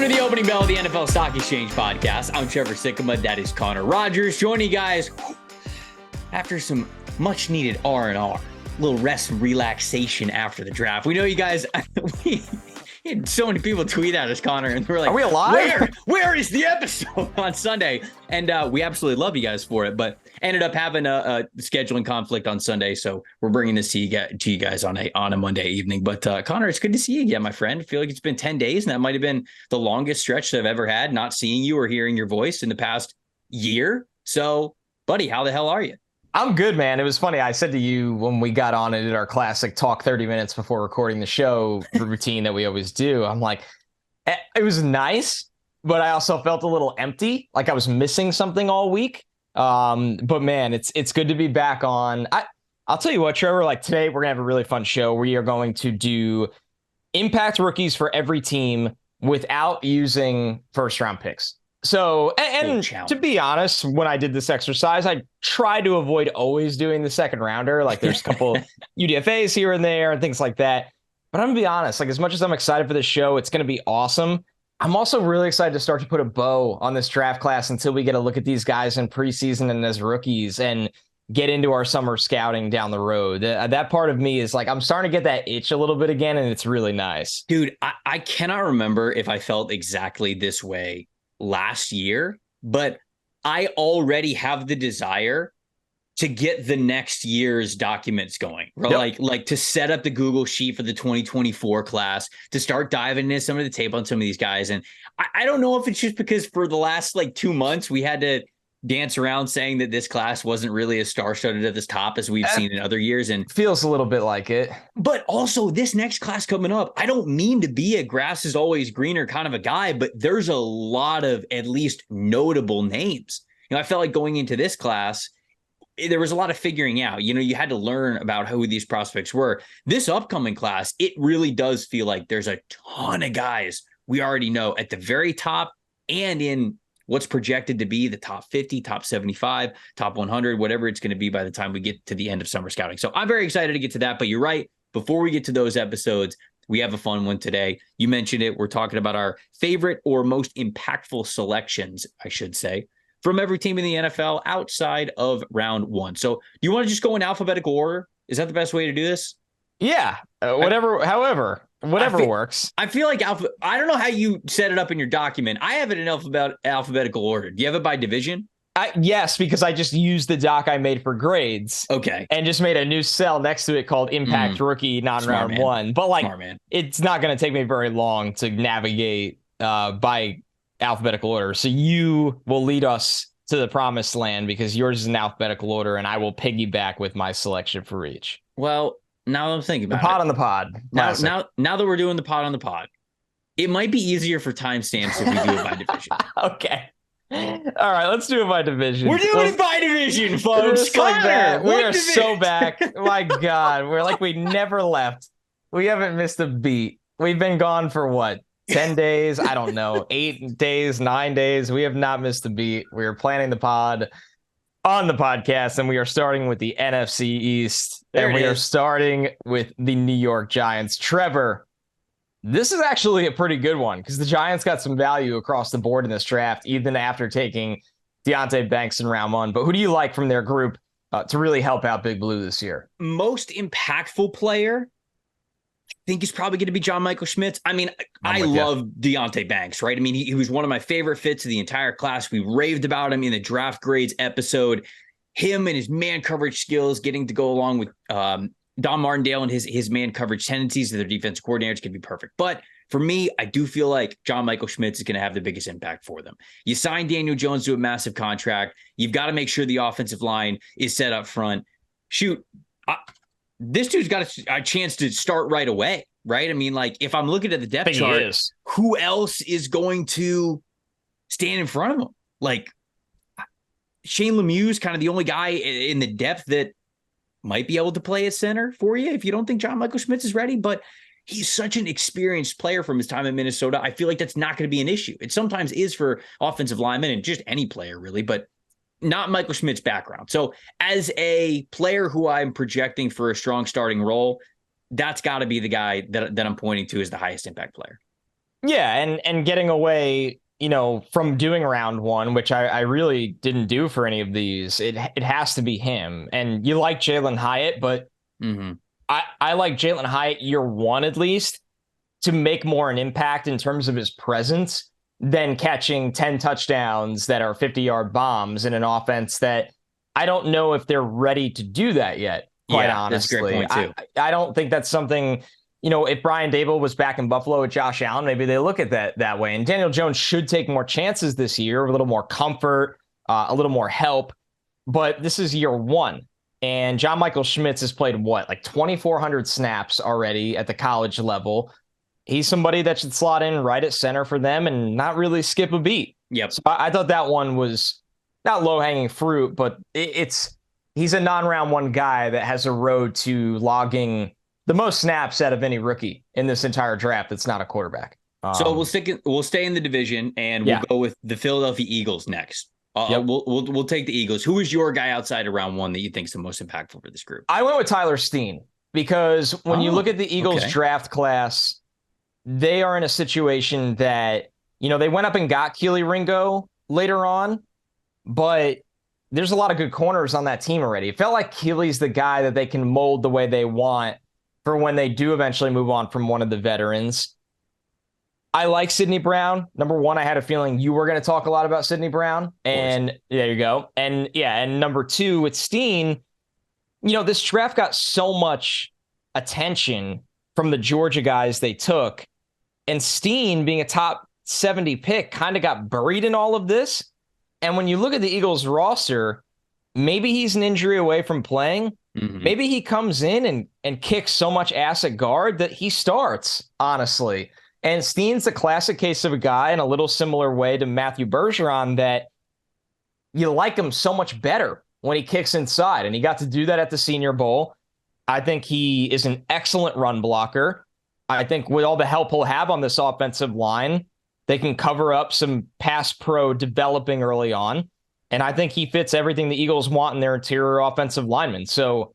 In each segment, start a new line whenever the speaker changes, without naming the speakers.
Welcome to the opening bell of the NFL Stock Exchange podcast. I'm Trevor Sikkema. That is Connor Rogers. Joining you guys after some much needed R&R, a little rest and relaxation after the draft. We know you guys, we had so many people tweet at us, Connor, and we're like,
are we alive?
Where is the episode on Sunday? And we absolutely love you guys for it, but ended up having a scheduling conflict on Sunday. So we're bringing this to you guys on a Monday evening. But Connor, it's good to see you again, my friend. I feel like it's been 10 days, and that might have been the longest stretch that I've ever had, not seeing you or hearing your voice in the past year. So, buddy, how the hell are you?
I'm good, man. It was funny. I said to you when we got on and did our classic talk 30 minutes before recording the show routine that we always do. I'm like, it was nice, but I also felt a little empty, like I was missing something all week. But man, it's good to be back on. I'll tell you what, Trevor, like today we're gonna have a really fun show. We are going to do impact rookies for every team without using first round picks. So, and to be honest, when I did this exercise, I tried to avoid always doing the second rounder. Like there's a couple UDFAs here and there and things like that. But I'm gonna be honest, like as much as I'm excited for this show, it's going to be awesome. I'm also really excited to start to put a bow on this draft class until we get a look at these guys in preseason and as rookies and get into our summer scouting down the road. That part of me is like, I'm starting to get that itch a little bit again, and it's really nice.
Dude, I cannot remember if I felt exactly this way last year, but I already have the desire to get the next year's documents going, right? Yep. Like to set up the Google sheet for the 2024 class, to start diving into some of the tape on some of these guys. And I don't know if it's just because for the last 2 months, we had to dance around saying that this class wasn't really as star-studded at the top as we've seen in other years. And
feels a little bit like it.
But also this next class coming up, I don't mean to be a grass is always greener kind of a guy, but there's a lot of at least notable names. I felt like going into this class, there was a lot of figuring out. You had to learn about who these prospects were. This upcoming class, it really does feel like there's a ton of guys we already know at the very top and in what's projected to be the top 50, top 75, top 100, whatever it's going to be by the time we get to the end of summer scouting. So I'm very excited to get to that. But you're right. Before we get to those episodes, we have a fun one today. You mentioned it. We're talking about our favorite or most impactful selections, I should say, from every team in the NFL outside of round one. So do you want to just go in alphabetical order? Is that the best way to do this?
Yeah, whatever works.
I feel like I don't know how you set it up in your document. I have it in alphabetical order. Do you have it by division?
Yes, because I just used the doc I made for grades.
Okay.
And just made a new cell next to it called Impact Rookie non-round one. But it's not going to take me very long to navigate by alphabetical order. So you will lead us to the promised land because yours is in alphabetical order, and I will piggyback with my selection for each.
Well, now that I'm thinking about
the pod on the pod.
Now that we're doing the pod on the pod, it might be easier for timestamps if we do it by division.
Okay. All right, let's do it by division.
We're doing it by division, folks.
Like that. We are so back. My God, we're like we never left. We haven't missed a beat. We've been gone for what? 10 days? I don't know. 8 days, 9 days. We have not missed a beat. We are planning the pod on the podcast, and we are starting with the NFC East, and we are starting with the New York Giants. Trevor, this is actually a pretty good one because the Giants got some value across the board in this draft, even after taking Deonte Banks in round one. But who do you like from their group to really help out Big Blue this year?
Most impactful player, I think he's probably going to be John Michael Schmitz. I mean, I love Deonte Banks, right? I mean, he was one of my favorite fits of the entire class. We raved about him in the draft grades episode. Him and his man coverage skills, getting to go along with Don Martindale and his man coverage tendencies as their defense coordinator is going to be perfect. But for me, I do feel like John Michael Schmitz is going to have the biggest impact for them. You sign Daniel Jones to a massive contract. You've got to make sure the offensive line is set up front. Shoot, this dude's got a chance to start right away, right? I mean, if I'm looking at the depth chart, who else is going to stand in front of him? Shane Lemieux's kind of the only guy in the depth that might be able to play at center for you if you don't think John Michael Schmitz is ready. But he's such an experienced player from his time in Minnesota. I feel like that's not going to be an issue. It sometimes is for offensive linemen and just any player, really, but not Michael Schmidt's background. So as a player who I'm projecting for a strong starting role, that's got to be the guy that I'm pointing to as the highest impact player.
Yeah, and getting away, from doing round one, which I really didn't do for any of these. It has to be him. And you like Jalen Hyatt, but
Mm-hmm.
I like Jalen Hyatt year one at least to make more an impact in terms of his presence than catching 10 touchdowns that are 50-yard bombs in an offense that I don't know if they're ready to do that yet, quite
Yeah, that's a great
honestly.
point too.
I don't think that's something, if Brian Dable was back in Buffalo with Josh Allen, maybe they look at that way. And Daniel Jones should take more chances this year, a little more comfort, a little more help. But this is year one. And John Michael Schmitz has played like 2,400 snaps already at the college level. He's somebody that should slot in right at center for them and not really skip a beat.
Yep.
So I thought that one was not low-hanging fruit, but he's a non-round one guy that has a road to logging the most snaps out of any rookie in this entire draft that's not a quarterback.
So we'll stay in the division, and we'll go with the Philadelphia Eagles next.
Yep.
We'll take the Eagles. Who is your guy outside of round one that you think is the most impactful for this group?
I went with Tyler Steen because when you look at the Eagles draft class, they are in a situation that, they went up and got Keely Ringo later on, but there's a lot of good corners on that team already. It felt like Keely's the guy that they can mold the way they want for when they do eventually move on from one of the veterans. I like Sidney Brown. Number one, I had a feeling you were going to talk a lot about Sidney Brown. And there you go. And and number two, with Steen, this draft got so much attention from the Georgia guys they took. And Steen, being a top 70 pick, kind of got buried in all of this. And when you look at the Eagles roster, maybe he's an injury away from playing. Mm-hmm. Maybe he comes in and kicks so much ass at guard that he starts, honestly. And Steen's the classic case of a guy in a little similar way to Matthew Bergeron that you like him so much better when he kicks inside. And he got to do that at the Senior Bowl. I think he is an excellent run blocker. I think with all the help he'll have on this offensive line, they can cover up some pass pro developing early on. And I think he fits everything the Eagles want in their interior offensive linemen. So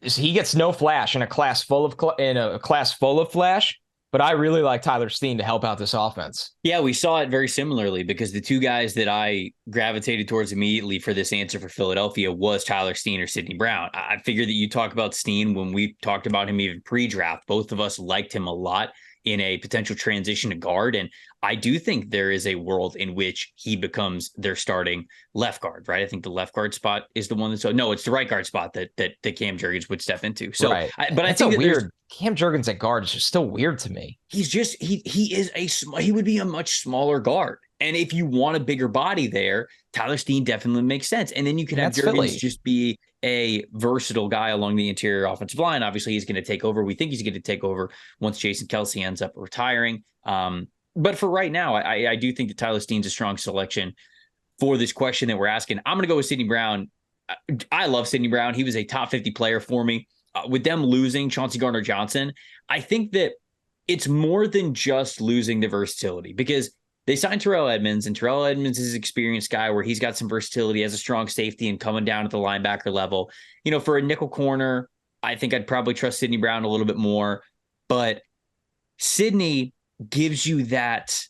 he gets no flash in a class full of flash. But I really like Tyler Steen to help out this offense.
Yeah, we saw it very similarly because the two guys that I gravitated towards immediately for this answer for Philadelphia was Tyler Steen or Sidney Brown. I figured that you talk about Steen when we talked about him even pre-draft. Both of us liked him a lot in a potential transition to guard. And I do think there is a world in which he becomes their starting left guard, right? I think the left guard spot is the one it's the right guard spot that Cam Jurgens would step into. So,
right.
But I think
weird. Cam Jurgens at guard is just still weird to me.
He's just, he would be a much smaller guard. And if you want a bigger body there, Tyler Steen definitely makes sense. And then you can have Jurgens just be a versatile guy along the interior offensive line. Obviously, he's going to take over. We think he's going to take over once Jason Kelce ends up retiring. But for right now, I do think that Tyler Steen's a strong selection for this question that we're asking. I'm going to go with Sidney Brown. I love Sidney Brown. He was a top 50 player for me. With them losing Chauncey Gardner-Johnson, I think that it's more than just losing the versatility because they signed Terrell Edmunds, and Terrell Edmunds is an experienced guy where he's got some versatility as a strong safety and coming down at the linebacker level. For a nickel corner, I think I'd probably trust Sidney Brown a little bit more, but Sidney gives you that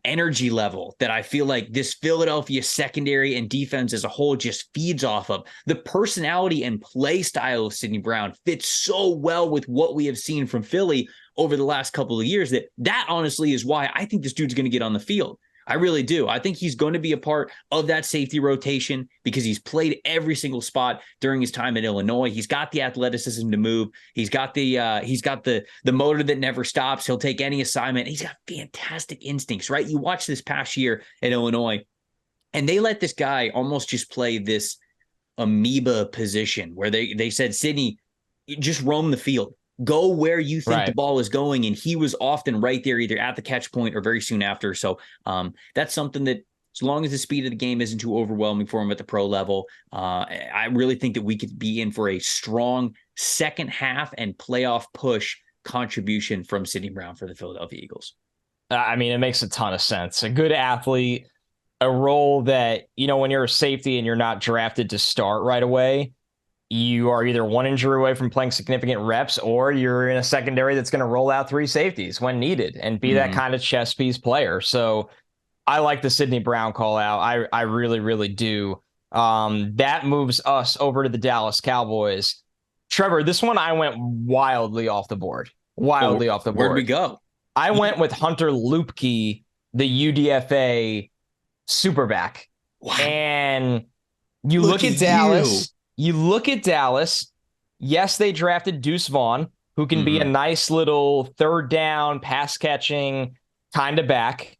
energy level that I feel like this Philadelphia secondary and defense as a whole just feeds off of. The personality and play style of Sidney Brown fits so well with what we have seen from Philly over the last couple of years that honestly is why I think this dude's going to get on the field. I really do. I think he's going to be a part of that safety rotation because he's played every single spot during his time at Illinois. He's got the athleticism to move. He's got the motor that never stops. He'll take any assignment. He's got fantastic instincts, right? You watch this past year at Illinois, and they let this guy almost just play this amoeba position where they said, Sidney, just roam the field. Go where you think the ball is going. And he was often right there, either at the catch point or very soon after. So that's something that, as long as the speed of the game isn't too overwhelming for him at the pro level, I really think that we could be in for a strong second half and playoff push contribution from Sidney Brown for the Philadelphia Eagles.
I mean, it makes a ton of sense. A good athlete, a role that, when you're a safety and you're not drafted to start right away, you are either one injury away from playing significant reps, or you're in a secondary that's going to roll out 3 safeties when needed and be that kind of chess piece player. So I like the Sidney Brown call out. I really, really do. That moves us over to the Dallas Cowboys. Trevor, this one I went wildly off the board.
Where'd we go?
I went with Hunter Luepke, the UDFA superback.
Wow.
And you look at Dallas. You look at Dallas. Yes, they drafted Deuce Vaughn, who can be a nice little third down, pass catching kind of back.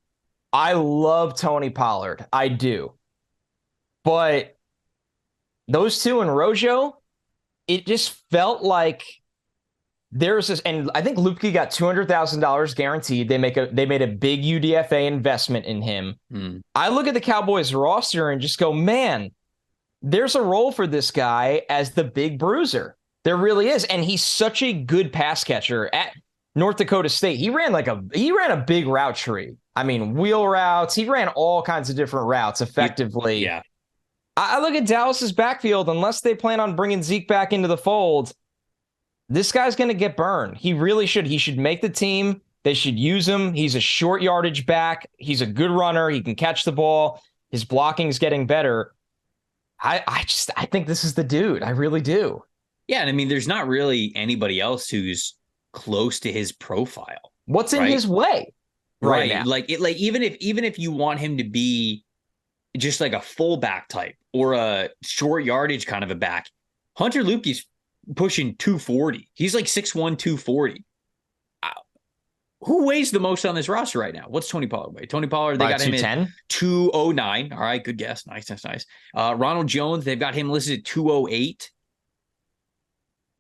I love Tony Pollard. I do. But those two and Rojo, it just felt like there's this, and I think Luepke got $200,000 guaranteed. They made a big UDFA investment in him. I look at the Cowboys roster and just go, man, there's a role for this guy as the big bruiser. There really is. And he's such a good pass catcher at North Dakota State. He ran a big route tree. I mean, wheel routes. He ran all kinds of different routes effectively.
Yeah.
I look at Dallas's backfield, unless they plan on bringing Zeke back into the fold, this guy's going to get burned. He really should. He should make the team. They should use him. He's a short yardage back. He's a good runner. He can catch the ball. His blocking is getting better. I think this is the dude. I really do.
Yeah, and I mean, there's not really anybody else who's close to his profile.
What's in his way right now?
Like even if you want him to be just like a fullback type or a short yardage kind of a back, Hunter Luepke's pushing 240. He's like 6'1", 240. Who weighs the most on this roster right now? What's Tony Pollard weigh? Tony Pollard, they got him at 209. All right, good guess. Nice. Ronald Jones, they've got him listed at 208.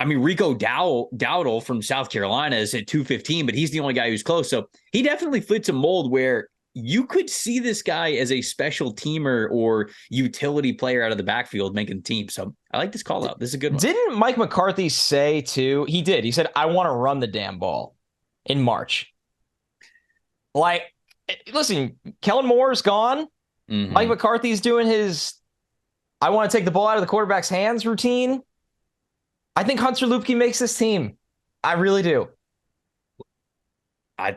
I mean, Rico Dowdle from South Carolina is at 215, but he's the only guy who's close. So he definitely fits a mold where you could see this guy as a special teamer or utility player out of the backfield making the team. So I like this call out. This is a good one.
Didn't Mike McCarthy say too? He did. He said, I want to run the damn ball in March. Like, listen, Kellen Moore's gone. Mike McCarthy's doing his I want to take the ball out of the quarterback's hands routine. I think Hunter Luepke makes this team. I really do.
I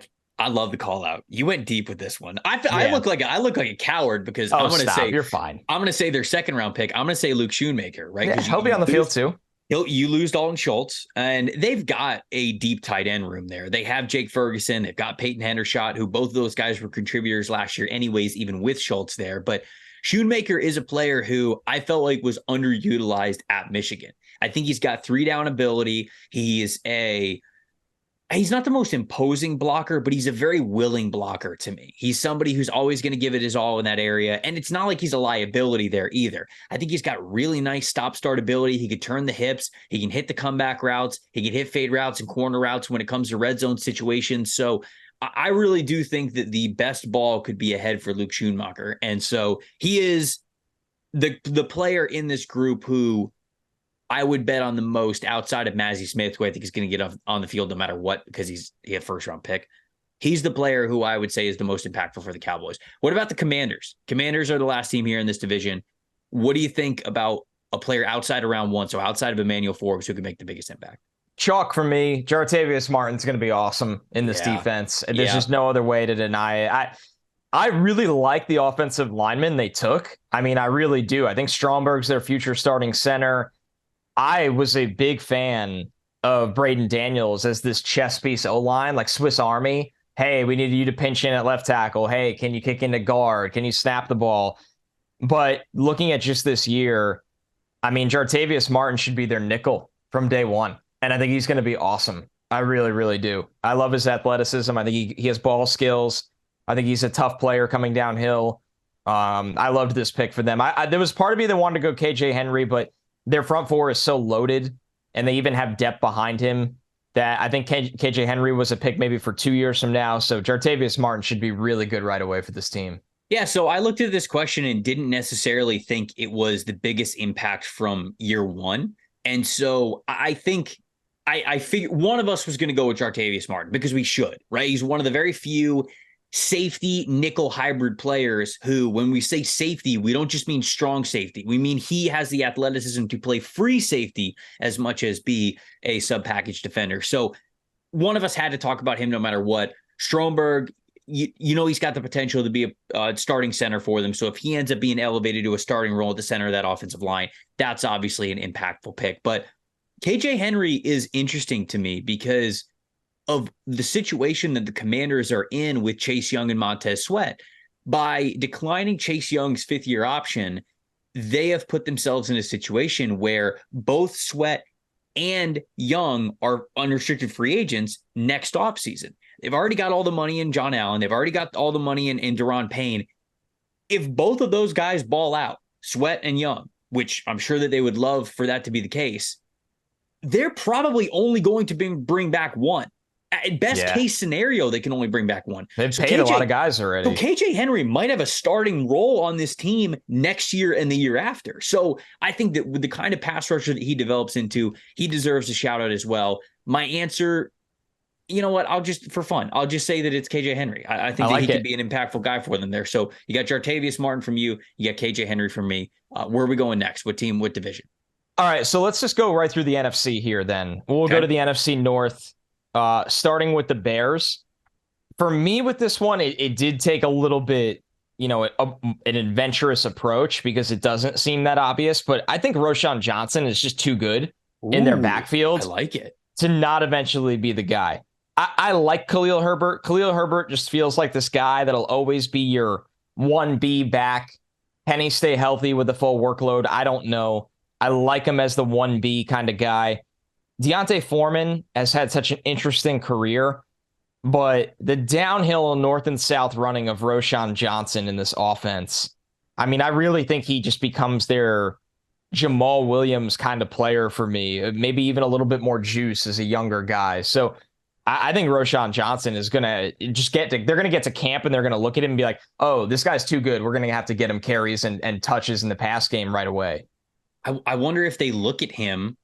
love the call out. You went deep with this one. I look like a coward because I'm going to say
you're fine.
I'm going to say their second round pick. I'm going to say Luke Schoonmaker, right?
Yeah, he'll be on the field too.
You lose Dalton Schultz, and they've got a deep tight end room there. They have Jake Ferguson. They've got Peyton Hendershot, who both of those guys were contributors last year anyways, even with Schultz there. But Schoonmaker is a player who I felt like was underutilized at Michigan. I think he's got 3-down ability. He's not the most imposing blocker, but he's a very willing blocker to me. He's somebody who's always going to give it his all in that area. And it's not like he's a liability there either. I think he's got really nice stop-start ability. He could turn the hips. He can hit the comeback routes. He can hit fade routes and corner routes when it comes to red zone situations. So I really do think that the best ball could be ahead for Luke Schoonmaker. And so he is the player in this group who I would bet on the most outside of Mazi Smith, who I think is going to get on the field no matter what, because he a first-round pick. He's the player who I would say is the most impactful for the Cowboys. What about the Commanders? Commanders are the last team here in this division. What do you think about a player outside of round one, so outside of Emmanuel Forbes, who can make the biggest impact?
Chalk for me. Jartavius Martin's going to be awesome in this defense. There's just no other way to deny it. I really like the offensive linemen they took. I mean, I really do. I think Stromberg's their future starting center. I was a big fan of Braden Daniels as this chess piece O-line, like Swiss Army. Hey, we need you to pinch in at left tackle. Hey, can you kick into guard? Can you snap the ball? But looking at just this year, I mean, Jartavius Martin should be their nickel from day one. And I think he's going to be awesome. I really, really do. I love his athleticism. I think he has ball skills. I think he's a tough player coming downhill. I loved this pick for them. There was part of me that wanted to go KJ Henry, but their front four is so loaded, and they even have depth behind him that I think KJ Henry was a pick maybe for 2 years from now. So Jartavius Martin should be really good right away for this team.
Yeah, so I looked at this question and didn't necessarily think it was the biggest impact from year one. And so I think I figured one of us was going to go with Jartavius Martin because we should, right? He's one of the very few safety nickel hybrid players who, when we say safety, we don't just mean strong safety. We mean he has the athleticism to play free safety as much as be a sub-package defender. So one of us had to talk about him no matter what. Stromberg, you know, he's got the potential to be a starting center for them. So if he ends up being elevated to a starting role at the center of that offensive line, that's obviously an impactful pick. But KJ Henry is interesting to me because of the situation that the Commanders are in with Chase Young and Montez Sweat. By declining Chase Young's fifth-year option, they have put themselves in a situation where both Sweat and Young are unrestricted free agents next offseason. They've already got all the money in John Allen. They've already got all the money in Daron Payne. If both of those guys ball out, Sweat and Young, which I'm sure that they would love for that to be the case, they're probably only going to bring back one. At best case scenario, they can only bring back one.
They've paid a lot of guys already.
So KJ Henry might have a starting role on this team next year and the year after. So I think that with the kind of pass rusher that he develops into, he deserves a shout out as well. My answer, you know what? I'll just say that it's KJ Henry. I think that he could be an impactful guy for them there. So you got Jartavius Martin from you. You got KJ Henry from me. Where are we going next? What team, what division?
All right. So let's just go right through the NFC here then. We'll go to the NFC North. Starting with the Bears. For me with this one, it did take a little bit, you know, an adventurous approach because it doesn't seem that obvious. But I think Roschon Johnson is just too good in their backfield.
I like it.
To not eventually be the guy. I like Khalil Herbert. Khalil Herbert just feels like this guy that'll always be your 1B back. Can he stay healthy with the full workload? I don't know. I like him as the 1B kind of guy. Deontay Foreman has had such an interesting career, but the downhill north and south running of Roschon Johnson in this offense, I mean, I really think he just becomes their Jamal Williams kind of player for me, maybe even a little bit more juice as a younger guy. So I think Roschon Johnson is going to just they're going to get to camp and they're going to look at him and be like, oh, this guy's too good. We're going to have to get him carries and touches in the pass game right away.
I wonder if they look at him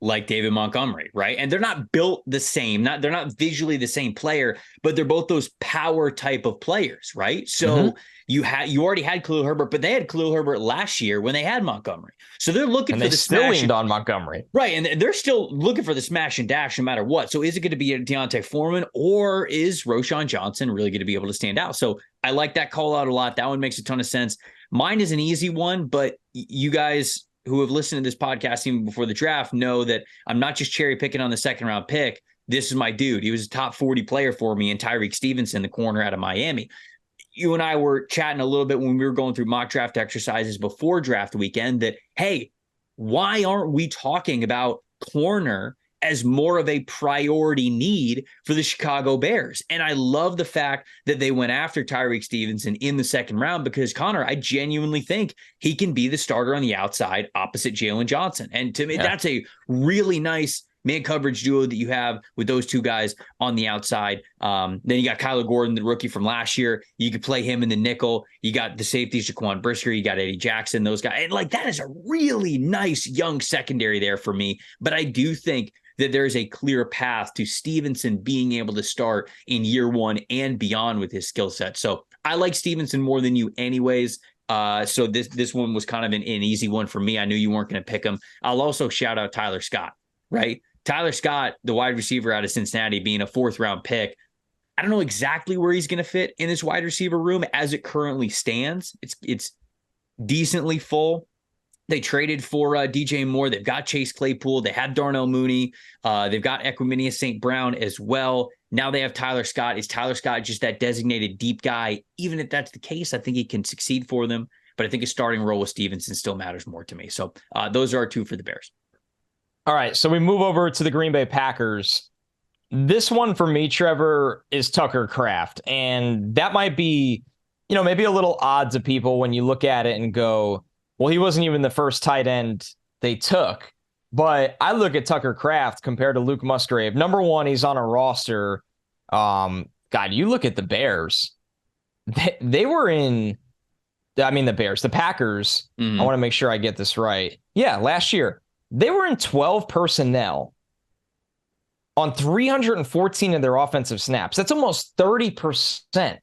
like David Montgomery, right? And they're not built the same, they're not visually the same player, but they're both those power type of players, right? So you already had Khalil Herbert, but they had Khalil Herbert last year when they had Montgomery. So they're looking for the smash.
They still leaned on Montgomery.
Right, and they're still looking for the smash and dash no matter what. So is it going to be a Deontay Foreman or is Roschon Johnson really going to be able to stand out? So I like that call out a lot. That one makes a ton of sense. Mine is an easy one, but you guys who have listened to this podcast even before the draft know that I'm not just cherry picking on the second round pick. This is my dude. He was a top 40 player for me, and Tyreek Stevenson, the corner out of Miami. You and I were chatting a little bit when we were going through mock draft exercises before draft weekend that, hey, why aren't we talking about corner as more of a priority need for the Chicago Bears? And I love the fact that they went after Tyreek Stevenson in the second round because, Connor, I genuinely think he can be the starter on the outside opposite Jalen Johnson. And to me, that's a really nice man coverage duo that you have with those two guys on the outside. Then you got Kyler Gordon, the rookie from last year. You could play him in the nickel. You got the safeties, Jaquan Brisker. You got Eddie Jackson, those guys. And like, that is a really nice young secondary there for me. But I do think that there's a clear path to Stevenson being able to start in year one and beyond with his skill set. So I like Stevenson more than you anyways. So this one was kind of an easy one for me. I knew you weren't going to pick him. I'll also shout out Tyler Scott, right? Tyler Scott, the wide receiver out of Cincinnati, being a fourth round pick. I don't know exactly where he's going to fit in this wide receiver room as it currently stands. It's decently full. They traded for DJ Moore. They've got Chase Claypool. They had Darnell Mooney. They've got Equanimeous St. Brown as well. Now they have Tyler Scott. Is Tyler Scott just that designated deep guy? Even if that's the case, I think he can succeed for them. But I think a starting role with Stevenson still matters more to me. So those are our two for the Bears.
All right, so we move over to the Green Bay Packers. This one for me, Trevor, is Tucker Kraft. And that might be, you know, maybe a little odd to people when you look at it and go, well, he wasn't even the first tight end they took. But I look at Tucker Kraft compared to Luke Musgrave. Number one, he's on a roster. God, you look at the Bears. They were in, the Packers. I want to make sure I get this right. Yeah, last year. They were in 12 personnel on 314 of their offensive snaps. That's almost 30%.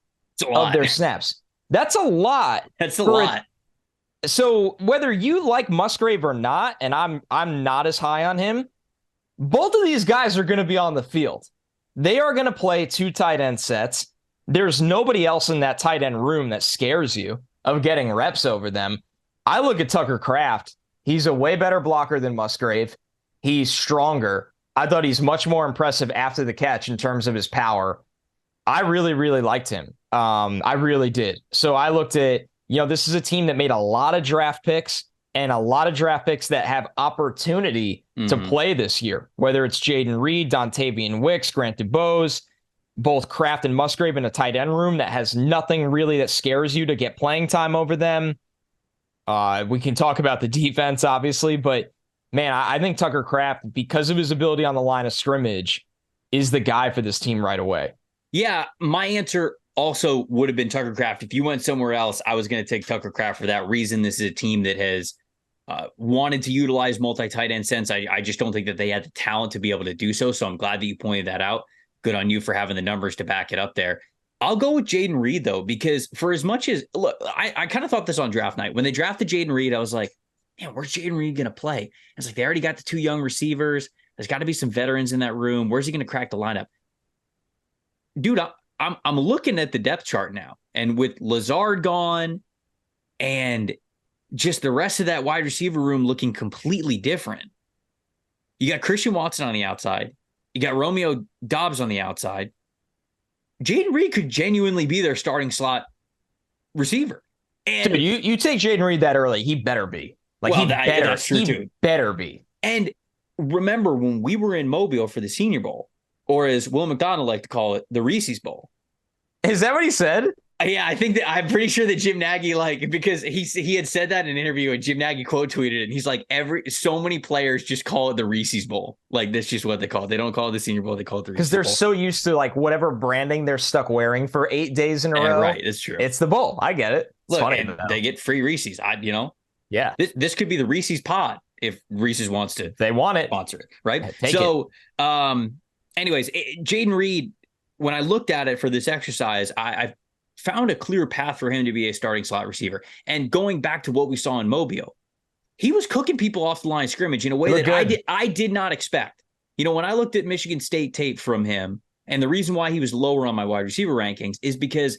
of their snaps. That's a lot.
That's a lot.
So whether you like Musgrave or not, and I'm not as high on him, both of these guys are going to be on the field. They are going to play 2 tight end sets. There's nobody else in that tight end room that scares you of getting reps over them. I look at Tucker Kraft. He's a way better blocker than Musgrave. He's stronger. I thought he's much more impressive after the catch in terms of his power. I really, really liked him. I really did. So I looked at, this is a team that made a lot of draft picks and a lot of draft picks that have opportunity to play this year, whether it's Jaden Reed, Dontavian Wicks, Grant DuBose, both Kraft and Musgrave in a tight end room that has nothing really that scares you to get playing time over them. We can talk about the defense, obviously, but man, I think Tucker Kraft, because of his ability on the line of scrimmage, is the guy for this team right away. Yeah,
my answer also would have been Tucker Kraft. If you went somewhere else, I was going to take Tucker Kraft for that reason. This is a team that has wanted to utilize multi-tight end sense. I just don't think that they had the talent to be able to do so. So I'm glad that you pointed that out. Good on you for having the numbers to back it up there. I'll go with Jaden Reed, though, because for as much as, look, I kind of thought this on draft night. When they drafted Jaden Reed, I was like, man, where's Jaden Reed going to play? It's like, they already got the 2 young receivers. There's got to be some veterans in that room. Where's he going to crack the lineup? Dude, I'm looking at the depth chart now. And with Lazard gone and just the rest of that wide receiver room looking completely different. You got Christian Watson on the outside. You got Romeo Doubs on the outside. Jaden Reed could genuinely be their starting slot receiver.
And dude, you take Jaden Reed that early, he better be. That's true too. Better be.
And remember when we were in Mobile for the Senior Bowl, or as Will McDonald liked to call it, the Reese's Bowl.
Is that what he said?
Yeah, I'm pretty sure that Jim Nagy, because he had said that in an interview and Jim Nagy quote tweeted it. And he's like, so many players just call it the Reese's Bowl. Like, that's just what they call it. They don't call it the Senior Bowl. They call it the Reese's Bowl.
Because they're so used to whatever branding they're stuck wearing for 8 days in a row.
Right, it's true.
It's the bowl. I get it. It's funny,
and they get free Reese's.
Yeah.
This could be the Reese's pod if Reese's wants to.
They want it.
Sponsor it, right?
Take it.
Anyways, Jaden Reed, when I looked at it for this exercise, I found a clear path for him to be a starting slot receiver. And going back to what we saw in Mobile, he was cooking people off the line of scrimmage in a way that I did not expect. When I looked at Michigan State tape from him, and the reason why he was lower on my wide receiver rankings is because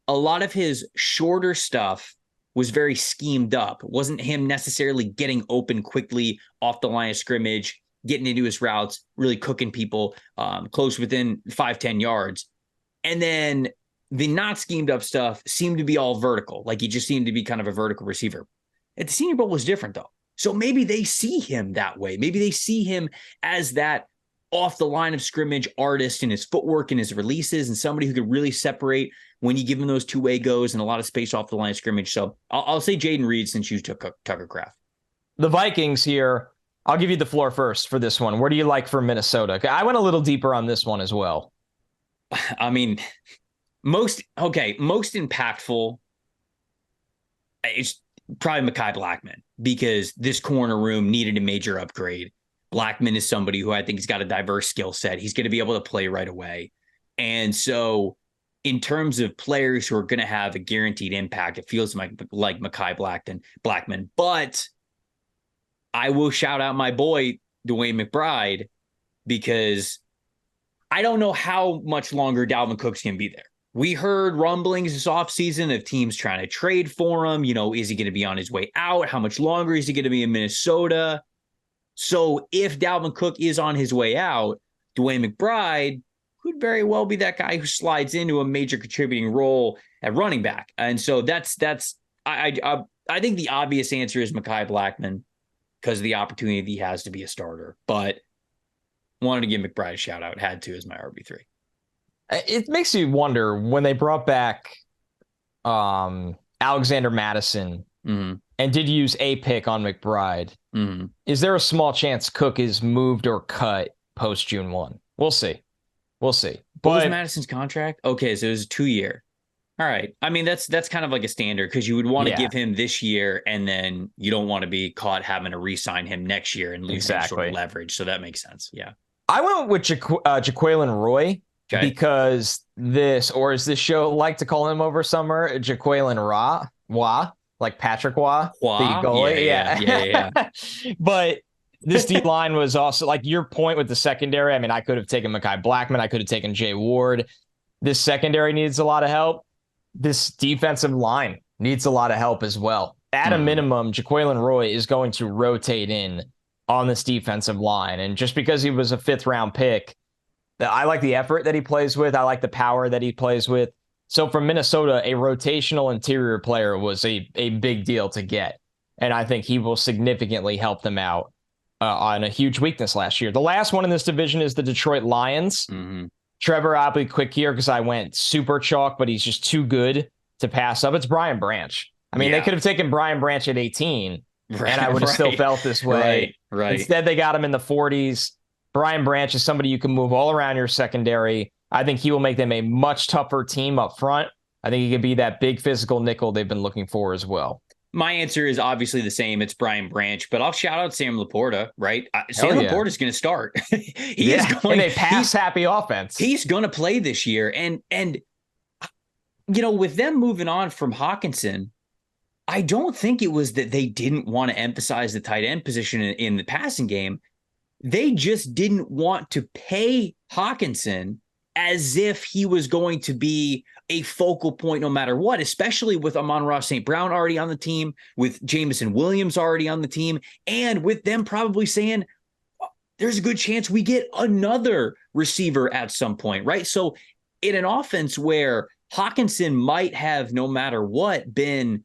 a lot of his shorter stuff was very schemed up. It wasn't him necessarily getting open quickly off the line of scrimmage, getting into his routes, really cooking people close within 5-10 yards. And then the not schemed up stuff seemed to be all vertical. Like he just seemed to be kind of a vertical receiver. At the Senior Bowl was different though. So maybe they see him that way. Maybe they see him as that off the line of scrimmage artist in his footwork and his releases and somebody who could really separate when you give him those two-way goes and a lot of space off the line of scrimmage. So I'll say Jaden Reed since you took Tucker Kraft.
The Vikings here, I'll give you the floor first for this one. Where do you like for Minnesota? I went a little deeper on this one as well.
I mean, most impactful, it's probably Mekhi Blackman because this corner room needed a major upgrade. Blackman is somebody who I think has got a diverse skill set. He's going to be able to play right away. And so in terms of players who are going to have a guaranteed impact, it feels like Mekhi Blackman. But I will shout out my boy, Dwayne McBride, because I don't know how much longer Dalvin Cook's going to be there. We heard rumblings this offseason of teams trying to trade for him. Is he going to be on his way out? How much longer is he going to be in Minnesota? So if Dalvin Cook is on his way out, Dwayne McBride could very well be that guy who slides into a major contributing role at running back. And so I think the obvious answer is Mekhi Blackman because of the opportunity he has to be a starter. But wanted to give McBride a shout out. Had to as my RB3.
It makes you wonder when they brought back Alexander Madison and did use a pick on McBride. Is there a small chance Cook is moved or cut post June 1? We'll see. But
what was Madison's contract? Okay, so it was a 2-year. All right. I mean, that's kind of like a standard because you would want to give him this year and then you don't want to be caught having to re-sign him next year and lose that sort of leverage. So that makes sense. Yeah.
I went with Jaquelin Roy
Okay.
because this, or as this show like to call him over summer, Jaquelin Waugh, like Patrick Waugh, the goalie.
Yeah.
But this D line was also like your point with the secondary. I mean, I could have taken Mekhi Blackman. I could have taken Jay Ward. This secondary needs a lot of help. This defensive line needs a lot of help as well. At a minimum, Jaquelin Roy is going to rotate in on this defensive line. And just because he was a 5th-round pick, I like the effort that he plays with. I like the power that he plays with. So from Minnesota, a rotational interior player was a big deal to get. And I think he will significantly help them out on a huge weakness last year. The last one in this division is the Detroit Lions. Trevor, I'll be quick here because I went super chalk, but he's just too good to pass up. It's Brian Branch. I mean, they could have taken Brian Branch at 18, and I would have still felt this way.
Right.
Instead, they got him in the 40s. Brian Branch is somebody you can move all around your secondary. I think he will make them a much tougher team up front. I think he could be that big physical nickel they've been looking for as well.
My answer is obviously the same. It's Brian Branch, but I'll shout out Sam Laporta, right? Sam Laporta is going to start. He is going
in a pass-happy offense.
He's going to play this year. And with them moving on from Hawkinson, I don't think it was that they didn't want to emphasize the tight end position in the passing game. They just didn't want to pay Hawkinson as if he was going to be a focal point no matter what, especially with Amon-Ra St. Brown already on the team, with Jameson Williams already on the team, and with them probably saying, there's a good chance we get another receiver at some point, right? So in an offense where Hawkinson might have, no matter what, been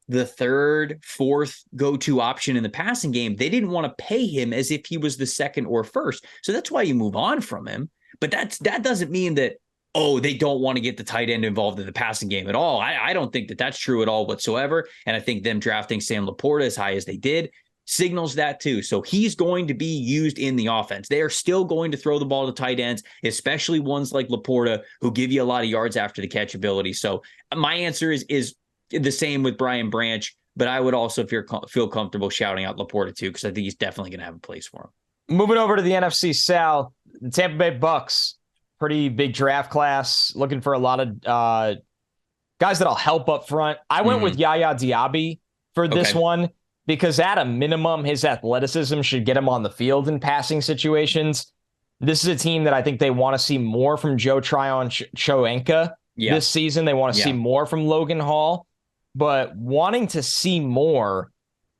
the 3rd, 4th go-to option in the passing game, they didn't want to pay him as if he was the 2nd or 1st. So that's why you move on from him. But that doesn't mean that, they don't want to get the tight end involved in the passing game at all. I don't think that that's true at all whatsoever. And I think them drafting Sam Laporta as high as they did signals that too. So he's going to be used in the offense. They are still going to throw the ball to tight ends, especially ones like Laporta who give you a lot of yards after the catch ability. So my answer is the same with Brian Branch, but I would also feel comfortable shouting out Laporta too, because I think he's definitely going to have a place for him.
Moving over to the NFC South, the Tampa Bay Bucks, pretty big draft class, looking for a lot of guys that'll help up front. I went with Yaya Diaby for this one because at a minimum, his athleticism should get him on the field in passing situations. This is a team that I think they want to see more from Joe Tryon-Shoyinka this season. They want to see more from Logan Hall. But wanting to see more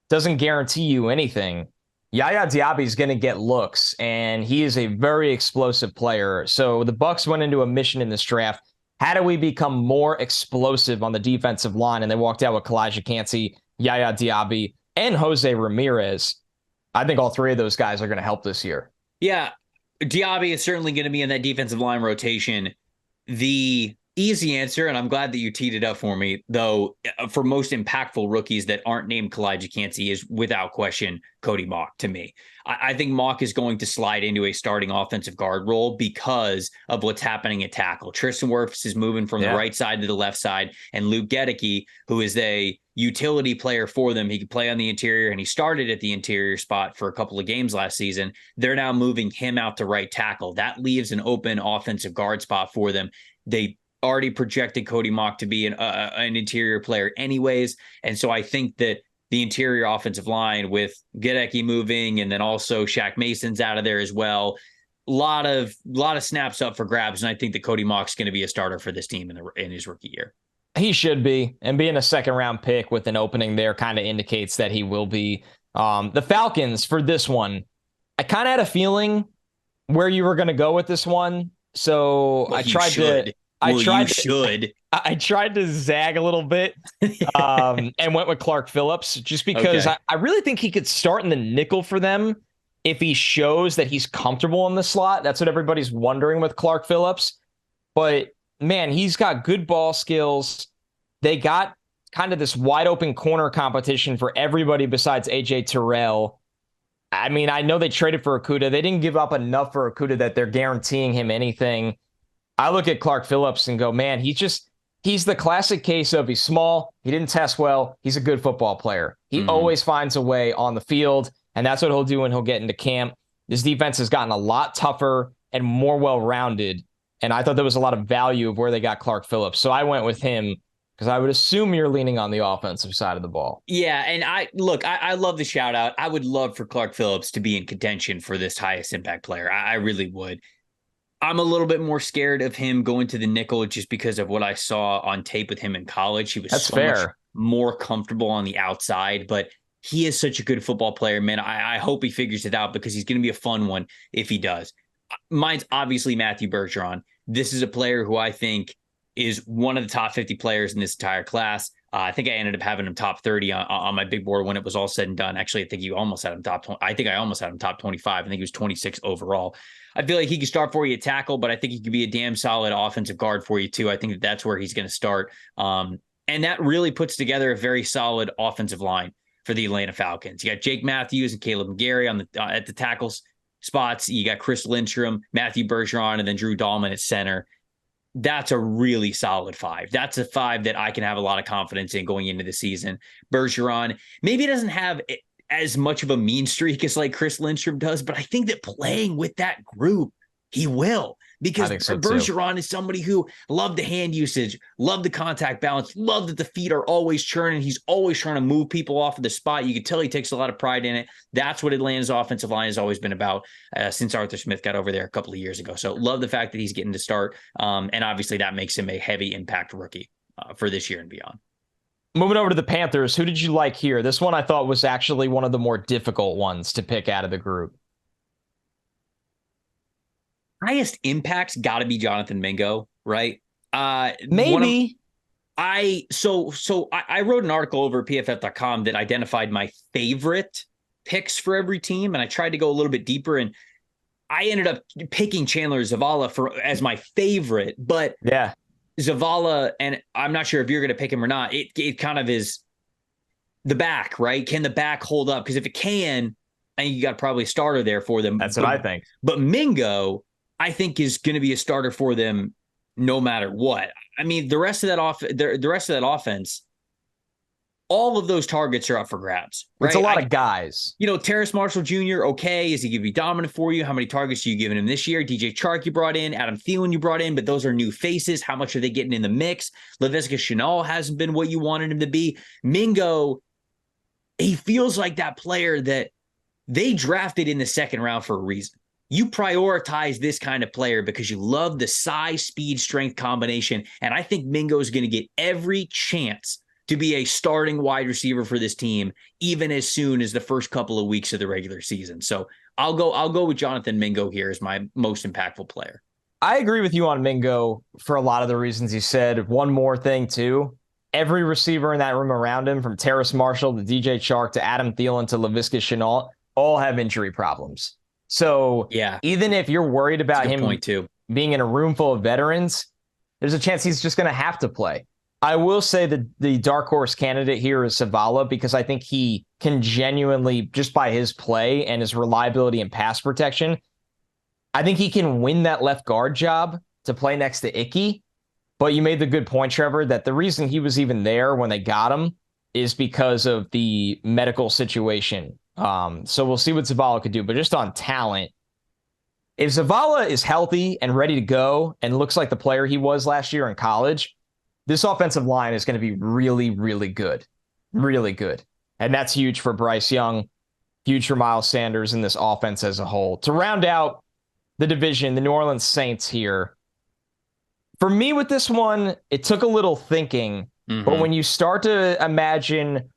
doesn't guarantee you anything. Yaya Diaby is going to get looks, and he is a very explosive player. So the Bucks went into a mission in this draft. How do we become more explosive on the defensive line? And they walked out with Kalijah Kancey, Yaya Diaby, and Jose Ramirez. I think all 3 of those guys are going to help this year.
Yeah, Diaby is certainly going to be in that defensive line rotation. The easy answer, and I'm glad that you teed it up for me, though, for most impactful rookies that aren't named Kalijah Kancey is without question Cody Mauch to me. I think Mauch is going to slide into a starting offensive guard role because of what's happening at tackle. Tristan Wirfs is moving from the right side to the left side, and Luke Gedeke, who is a utility player for them, he could play on the interior, and he started at the interior spot for a couple of games last season. They're now moving him out to right tackle. That leaves an open offensive guard spot for them. They already projected Cody Mauch to be an interior player anyways. And so I think that the interior offensive line with Gedeke moving and then also Shaq Mason's out of there as well. A lot of snaps up for grabs. And I think that Cody Mauch's going to be a starter for this team in his rookie year.
He should be. And being a 2nd-round pick with an opening there kind of indicates that he will be. The Falcons for this one, I kind of had a feeling where you were going to go with this one. So I tried to zag a little bit and went with Clark Phillips just because I really think he could start in the nickel for them if he shows that he's comfortable in the slot. That's what everybody's wondering with Clark Phillips. But, man, he's got good ball skills. They got kind of this wide open corner competition for everybody besides A.J. Terrell. I mean, I know they traded for Okudah. They didn't give up enough for Okudah that they're guaranteeing him anything. I look at Clark Phillips and go, man, he's the classic case of he's small, he didn't test well, he's a good football player. He always finds a way on the field, and that's what he'll do when he'll get into camp. This defense has gotten a lot tougher and more well-rounded And I thought there was a lot of value of where they got Clark Phillips. So I went with him because I would assume you're leaning on the offensive side of the ball.
Yeah, and I love the shout out. I would love for Clark Phillips to be in contention for this highest impact player. I really would. I'm a little bit more scared of him going to the nickel just because of what I saw on tape with him in college. He was much more comfortable on the outside, but he is such a good football player, man. I hope he figures it out because he's going to be a fun one if he does. Mine's obviously Matthew Bergeron. This is a player who I think is one of the top 50 players in this entire class. I think I ended up having him top 30 on my big board when it was all said and done. Actually, I think you almost had him top 20. I think I almost had him top 25. I think he was 26 overall. I feel like he could start for you at tackle, but I think he could be a damn solid offensive guard for you too. I think that's where he's going to start. And that really puts together a very solid offensive line for the Atlanta Falcons. You got Jake Matthews and Caleb McGarry on the at the tackles spots. You got Chris Lindstrom, Matthew Bergeron, and then Drew Dahlman at center. That's a really solid five. That's a five that I can have a lot of confidence in going into the season. Bergeron maybe doesn't have as much of a mean streak as like Chris Lindstrom does, but I think that playing with that group, he will. Because Bergeron is somebody who loved the hand usage, loved the contact balance, loved that the feet are always churning. He's always trying to move people off of the spot. You can tell he takes a lot of pride in it. That's what Atlanta's offensive line has always been about since Arthur Smith got over there a couple of years ago. So love the fact that he's getting to start. And obviously that makes him a heavy impact rookie for this year and beyond.
Moving over to the Panthers, who did you like here? This one I thought was actually one of the more difficult ones to pick out of the group.
Highest impact's got to be Jonathan Mingo, right?
Maybe.
I wrote an article over at pff.com that identified my favorite picks for every team, and I tried to go a little bit deeper, and I ended up picking Chandler Zavala as my favorite, but
yeah,
Zavala, and I'm not sure if you're going to pick him or not, it kind of is the back, right? Can the back hold up? Because if it can, I think you got probably a starter there for them.
That's what I think.
But Mingo, I think, is going to be a starter for them no matter what. I mean, the rest of that offense, all of those targets are up for grabs. Right?
It's a lot of guys.
You know, Terrace Marshall Jr., okay, is he going to be dominant for you? How many targets are you giving him this year? DJ Chark you brought in, Adam Thielen you brought in, but those are new faces. How much are they getting in the mix? Laviska Shenault hasn't been what you wanted him to be. Mingo, he feels like that player that they drafted in the second round for a reason. You prioritize this kind of player because you love the size, speed, strength combination. And I think Mingo is going to get every chance to be a starting wide receiver for this team, even as soon as the first couple of weeks of the regular season. So I'll go with Jonathan Mingo here as my most impactful player.
I agree with you on Mingo for a lot of the reasons you said. One more thing, too. Every receiver in that room around him, from Terrace Marshall to DJ Chark to Adam Thielen to Laviska Shenault, all have injury problems. So
yeah,
even if you're worried about him
being
in a room full of veterans, there's a chance he's just going to have to play. I will say that the dark horse candidate here is Zavala because I think he can genuinely, just by his play and his reliability and pass protection, I think he can win that left guard job to play next to Icky. But you made the good point, Trevor, that the reason he was even there when they got him is because of the medical situation. So we'll see what Zavala could do. But just on talent, if Zavala is healthy and ready to go and looks like the player he was last year in college, this offensive line is going to be really, really good. Really good. And that's huge for Bryce Young, huge for Miles Sanders and this offense as a whole. To round out the division, the New Orleans Saints here. For me with this one, it took a little thinking. But when you start to imagine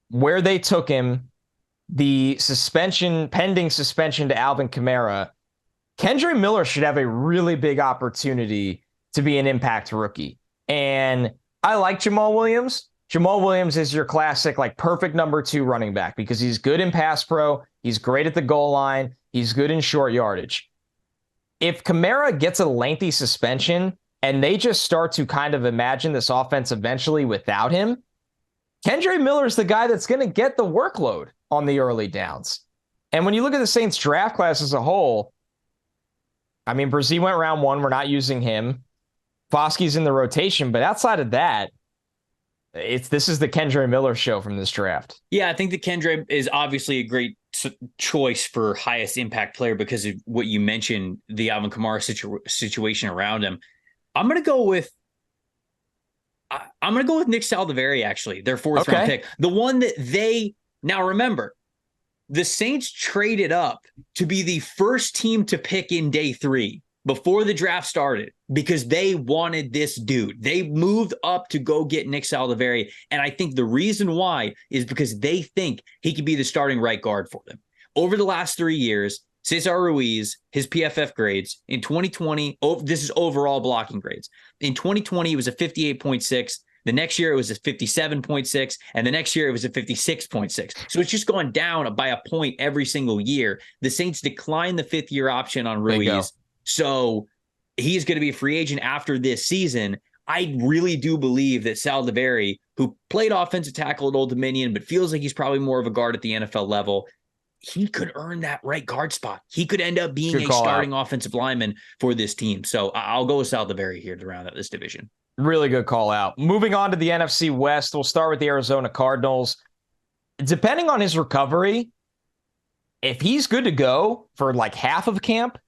where they took him, the pending suspension to Alvin Kamara, Kendre Miller should have a really big opportunity to be an impact rookie. And I like Jamal Williams. Jamal Williams is your classic, like, perfect number 2 running back because he's good in pass pro. He's great at the goal line. He's good in short yardage. If Kamara gets a lengthy suspension and they just start to kind of imagine this offense eventually without him, Kendre Miller is the guy that's going to get the workload on the early downs. And when you look at the Saints draft class as a whole, I mean, Brzee went round 1. We're not using him. Foskey's in the rotation, but outside of that, this is the Kendre Miller show from this draft.
Yeah, I think that Kendre is obviously a great choice for highest impact player because of what you mentioned, the Alvin Kamara situation around him. I'm going to go with Nick Saldiveri, actually, their fourth round pick. The one that now remember, the Saints traded up to be the first team to pick in day 3 before the draft started because they wanted this dude. They moved up to go get Nick Saldiveri. And I think the reason why is because they think he could be the starting right guard for them. Over the last 3 years, Cesar Ruiz, his PFF grades in 2020, this is overall blocking grades. In 2020, it was a 58.6. The next year, it was a 57.6. And the next year, it was a 56.6. So it's just gone down by a point every single year. The Saints declined the 5th-year option on Ruiz. So he's going to be a free agent after this season. I really do believe that Saldiveri, who played offensive tackle at Old Dominion, but feels like he's probably more of a guard at the NFL level, he could earn that right guard spot. He could end up being a starting offensive lineman for this team. So I'll go with Saldiveri here to round out this division.
Really good call out. Moving on to the NFC West, we'll start with the Arizona Cardinals. Depending on his recovery, if he's good to go for like half of camp,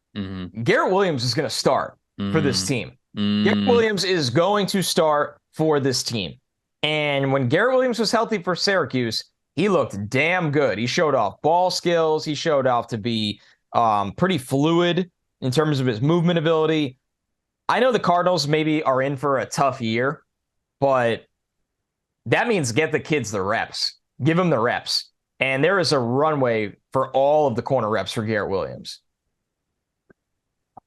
Garrett Williams is going to start for this team. Garrett Williams is going to start for this team. And when Garrett Williams was healthy for Syracuse, he looked damn good. He showed off ball skills. He showed off to be pretty fluid in terms of his movement ability. I know the Cardinals maybe are in for a tough year, but that means get the kids the reps. Give them the reps. And there is a runway for all of the corner reps for Garrett Williams.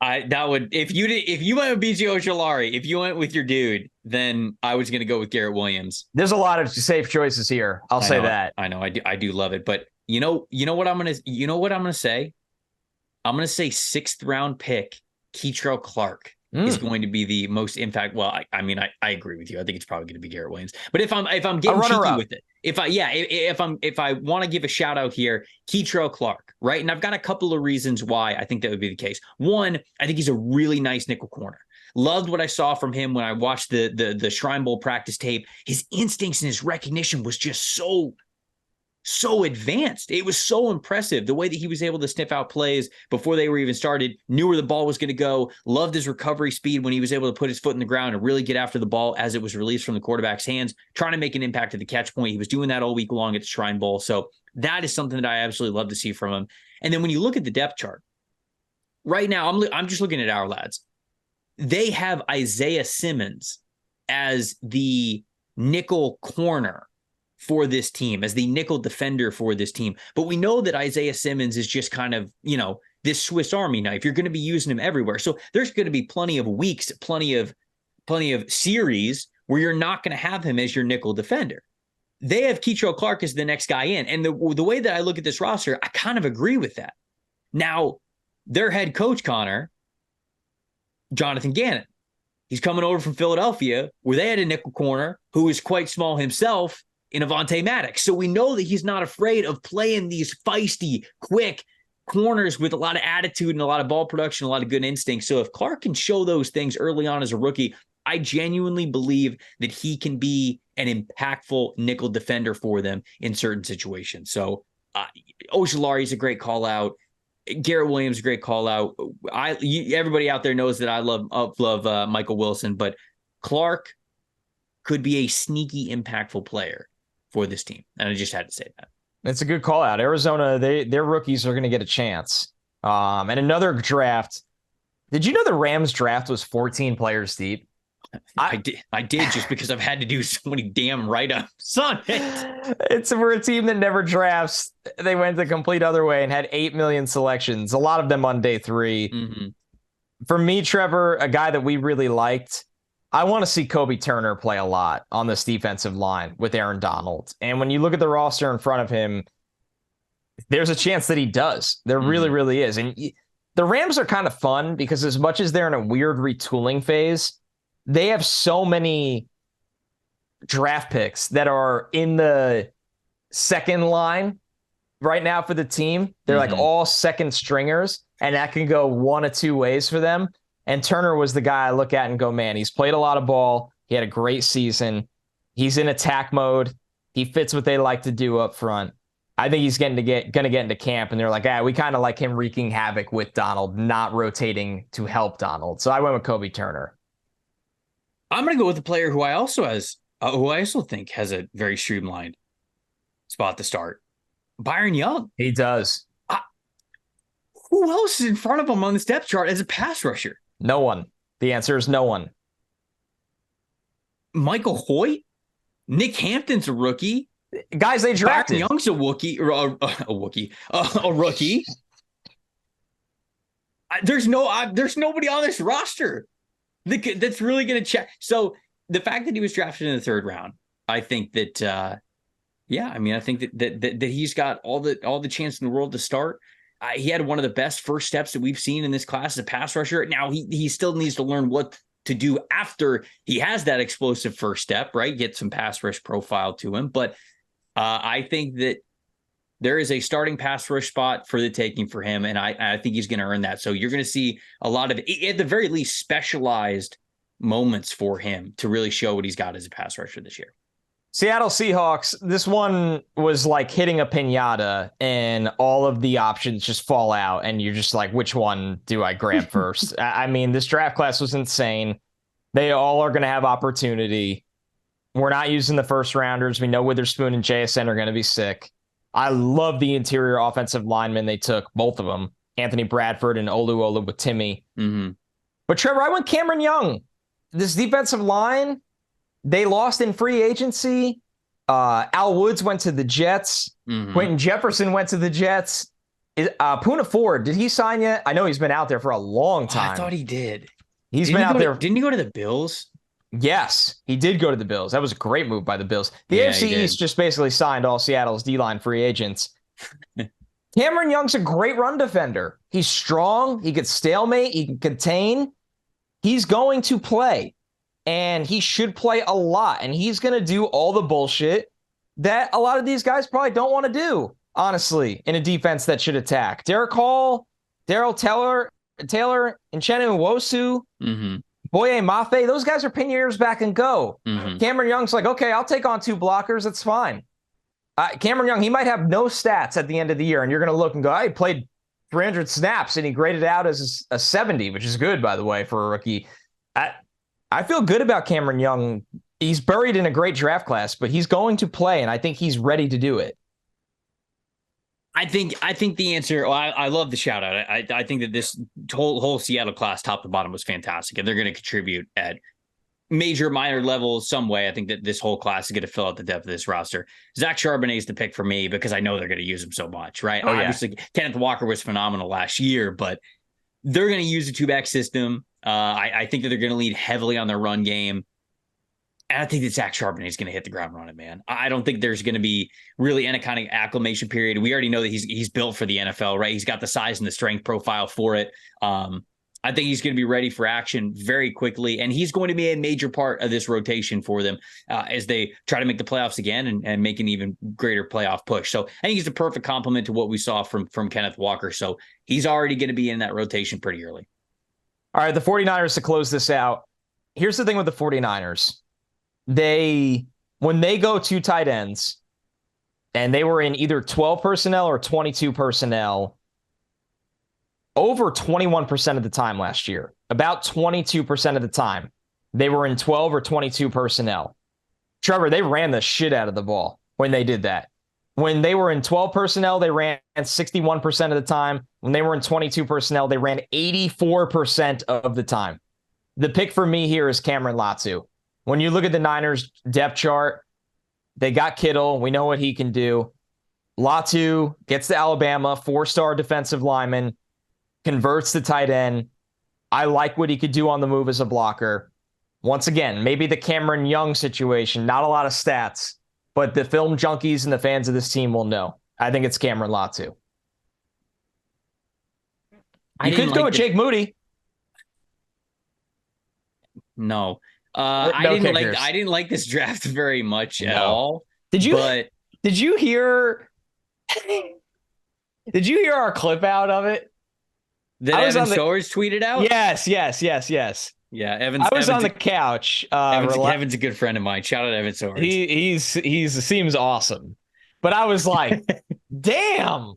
If you went with BJ Ojulari, if you went with your dude, then I was going to go with Garrett Williams.
There's a lot of safe choices here. I'll say that.
I know. I do love it. But you know what I'm going to say? I'm going to say 6th round pick, Keitrell Clark. Is going to be the most impact. Well, I agree with you. I think it's probably going to be Garrett Williams. But if I'm getting cheeky with it, if I want to give a shout out here, Keitrell Clark, right? And I've got a couple of reasons why I think that would be the case. One, I think he's a really nice nickel corner. Loved what I saw from him when I watched the Shrine Bowl practice tape. His instincts and his recognition was just so advanced. It was so impressive the way that he was able to sniff out plays before they were even started, knew where the ball was going to go, loved his recovery speed when he was able to put his foot in the ground and really get after the ball as it was released from the quarterback's hands, trying to make an impact at the catch point. He was doing that all week long at the Shrine Bowl. So that is something that I absolutely love to see from him. And then when you look at the depth chart, right now, I'm just looking at our lads. They have Isaiah Simmons as the nickel corner for this team, as the nickel defender for this team. But we know that Isaiah Simmons is just kind of, this Swiss Army knife. You're going to be using him everywhere. So there's going to be plenty of weeks, plenty of series where you're not going to have him as your nickel defender. They have Keitrell Clark as the next guy in. And the way that I look at this roster, I kind of agree with that. Now, their head coach, Connor, Jonathan Gannon, he's coming over from Philadelphia where they had a nickel corner who is quite small himself, in Avonte Maddox. So we know that he's not afraid of playing these feisty, quick corners with a lot of attitude and a lot of ball production, a lot of good instincts. So if Clark can show those things early on as a rookie, I genuinely believe that he can be an impactful nickel defender for them in certain situations. So Ojulari is a great call out. Garrett Williams, a great call out. Everybody out there knows that I love Michael Wilson, but Clark could be a sneaky, impactful player for this team. And I just had to say that.
It's a good call out. Arizona, their rookies are going to get a chance. And another draft. Did you know the Rams draft was 14 players deep?
I did just because I've had to do so many damn write-ups on it.
It's for a team that never drafts. They went the complete other way and had 8 million selections, a lot of them on day 3. For me, Trevor, a guy that we really liked, I want to see Kobe Turner play a lot on this defensive line with Aaron Donald. And when you look at the roster in front of him, there's a chance that he does. There really, really is. And the Rams are kind of fun because as much as they're in a weird retooling phase, they have so many draft picks that are in the second line right now for the team. They're like all second stringers, and that can go one of two ways for them. And Turner was the guy I look at and go, man, he's played a lot of ball. He had a great season. He's in attack mode. He fits what they like to do up front. I think he's gonna get into camp, and they're like, we kind of like him wreaking havoc with Donald, not rotating to help Donald. So I went with Kobe Turner.
I'm gonna go with a player who I also think has a very streamlined spot to start. Byron Young.
He does.
Who else is in front of him on this depth chart as a pass rusher?
No one. The answer is no one.
Michael Hoyt, Nick Hampton's a rookie.
Guys they drafted.
Byron Young's a rookie. There's nobody on this roster that's really going to check. So the fact that he was drafted in the 3rd round, I think that, I think that he's got all the chance in the world to start. He had one of the best first steps that we've seen in this class as a pass rusher. Now he still needs to learn what to do after he has that explosive first step, right? Get some pass rush profile to him. But I think that there is a starting pass rush spot for the taking for him, and I think he's going to earn that. So you're going to see a lot of, at the very least, specialized moments for him to really show what he's got as a pass rusher this year.
Seattle Seahawks, this one was like hitting a piñata, and all of the options just fall out, and you're just like, which one do I grab first? I mean, this draft class was insane. They all are going to have opportunity. We're not using the first rounders. We know Witherspoon and JSN are going to be sick. I love the interior offensive linemen they took, both of them, Anthony Bradford and Olu with Timmy.
Mm-hmm.
But Trevor, I went Cameron Young. This defensive line, they lost in free agency. Al Woods went to the Jets.
Mm-hmm.
Quentin Jefferson went to the Jets. Poona Ford, did he sign yet? I know he's been out there for a long time.
I thought he did.
He's been out there.
Didn't he go to the Bills?
Yes, he did go to the Bills. That was a great move by the Bills. The AFC East just basically signed all Seattle's D-line free agents. Cameron Young's a great run defender. He's strong. He can stalemate. He can contain. He's going to play, and he should play a lot, and he's going to do all the bullshit that a lot of these guys probably don't want to do, honestly, in a defense that should attack. Derek Hall, Darrell Taylor, and Uchenna Nwosu, Boye Mafe, those guys are pin your ears back and go.
Mm-hmm.
Cameron Young's like, okay, I'll take on 2 blockers. That's fine. Cameron Young, he might have no stats at the end of the year, and you're going to look and go, he played 300 snaps, and he graded out as a 70, which is good, by the way, for a rookie. I feel good about Cameron Young. He's buried in a great draft class, but he's going to play, and I think he's ready to do it.
I think the answer. Well, I love the shout out. I think that this whole Seattle class, top to bottom, was fantastic, and they're going to contribute at major, minor levels some way. I think that this whole class is going to fill out the depth of this roster. Zach Charbonnet is the pick for me because I know they're going to use him so much, right? Obviously, Kenneth Walker was phenomenal last year, but they're going to use the 2-back system. I think that they're going to lean heavily on their run game. And I think that Zach Charbonnet is going to hit the ground running, man. I don't think there's going to be really any kind of acclimation period. We already know that he's built for the NFL, right? He's got the size and the strength profile for it. I think he's going to be ready for action very quickly, and he's going to be a major part of this rotation for them as they try to make the playoffs again and make an even greater playoff push. So I think he's the perfect complement to what we saw from Kenneth Walker. So he's already going to be in that rotation pretty early.
All right, the 49ers, to close this out. Here's the thing with the 49ers. When they go 2 tight ends, and they were in either 12 personnel or 22 personnel, over 21% of the time last year, about 22% of the time, they were in 12 or 22 personnel. Trevor, they ran the shit out of the ball when they did that. When they were in 12 personnel, they ran 61% of the time. When they were in 22 personnel, they ran 84% of the time. The pick for me here is Cameron Latu. When you look at the Niners depth chart, they got Kittle. We know what he can do. Latu gets to Alabama, 4-star defensive lineman, converts to tight end. I like what he could do on the move as a blocker. Once again, maybe the Cameron Young situation, not a lot of stats, but the film junkies and the fans of this team will know. I think it's Cameron Latu. You could go with Jake Moody.
No. I didn't like this draft very much at all.
Did you hear our clip out of it?
That Evan Sowers tweeted out?
Yes.
Yeah,
I was on the couch.
Evan's a good friend of mine. Shout out Evan Sowers.
He seems awesome. But I was like, damn.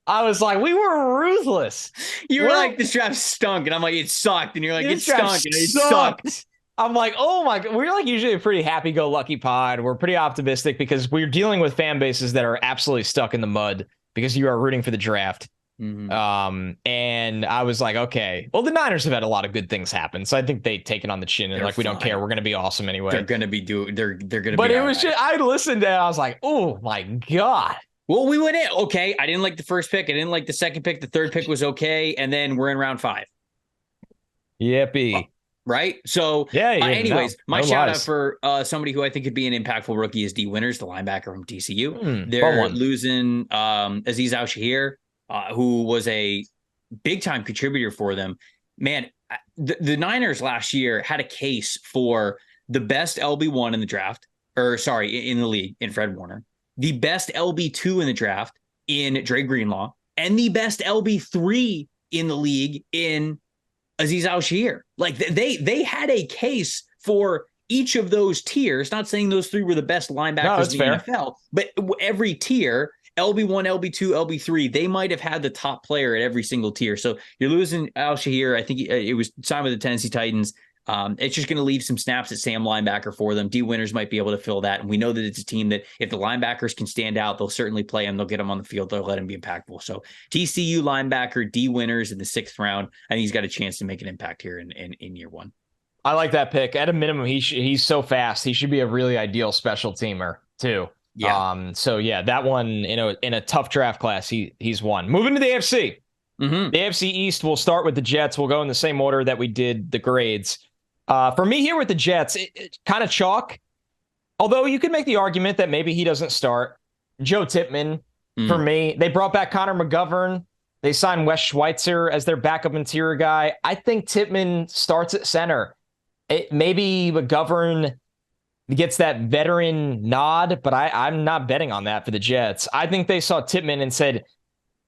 I was like, we were ruthless.
You were like, this draft stunk. And I'm like, it sucked. And you're like, it stunk. And it sucked.
I'm like, oh my God. We're like usually a pretty happy-go-lucky pod. We're pretty optimistic because we're dealing with fan bases that are absolutely stuck in the mud because you are rooting for the draft. Mm-hmm. And I was like, okay, well, the Niners have had a lot of good things happen. So I think they take it on the chin and we don't care. We're going to be awesome anyway.
They're going to be they're going to be.
But it was just, I listened to it. I was like, oh my God.
Well, we went in. Okay. I didn't like the first pick. I didn't like the second pick. The third pick was okay. And then we're in round 5.
Yippee.
Right. So, anyways, my shout out for somebody who I think could be an impactful rookie is D Winters, the linebacker from TCU. They're losing Azeez Al-Shaair, who was a big time contributor for them. Man, the Niners last year had a case for the best LB1 in the draft, in the league in Fred Warner, the best LB2 in the draft in Dre Greenlaw, and the best LB3 in the league in Azeez Al-Shaair. Like they had a case for each of those tiers. Not saying those 3 were the best linebackers in the NFL, but every tier, LB1, LB2, LB3, they might have had the top player at every single tier. So you're losing Al-Shaair. I think it was signed with the Tennessee Titans. It's just going to leave some snaps at Sam linebacker for them. D Winters might be able to fill that. And we know that it's a team that if the linebackers can stand out, they'll certainly play him. They'll get him on the field. They'll let him be impactful. So TCU linebacker D Winters in the 6th round. I think he's got a chance to make an impact here in year 1.
I like that pick. At a minimum, he's so fast. He should be a really ideal special teamer too. Yeah. That one, in a tough draft class, he's one. Moving to the AFC. Mm-hmm. The AFC East, we'll start with the Jets. We'll go in the same order that we did the grades. For me here with the Jets, it's kind of chalk. Although you could make the argument that maybe he doesn't start. Joe Tippmann, for me. They brought back Connor McGovern. They signed Wes Schweitzer as their backup interior guy. I think Tippmann starts at center. Maybe McGovern gets that veteran nod, but I'm not betting on that for the Jets. I think they saw Tippmann and said,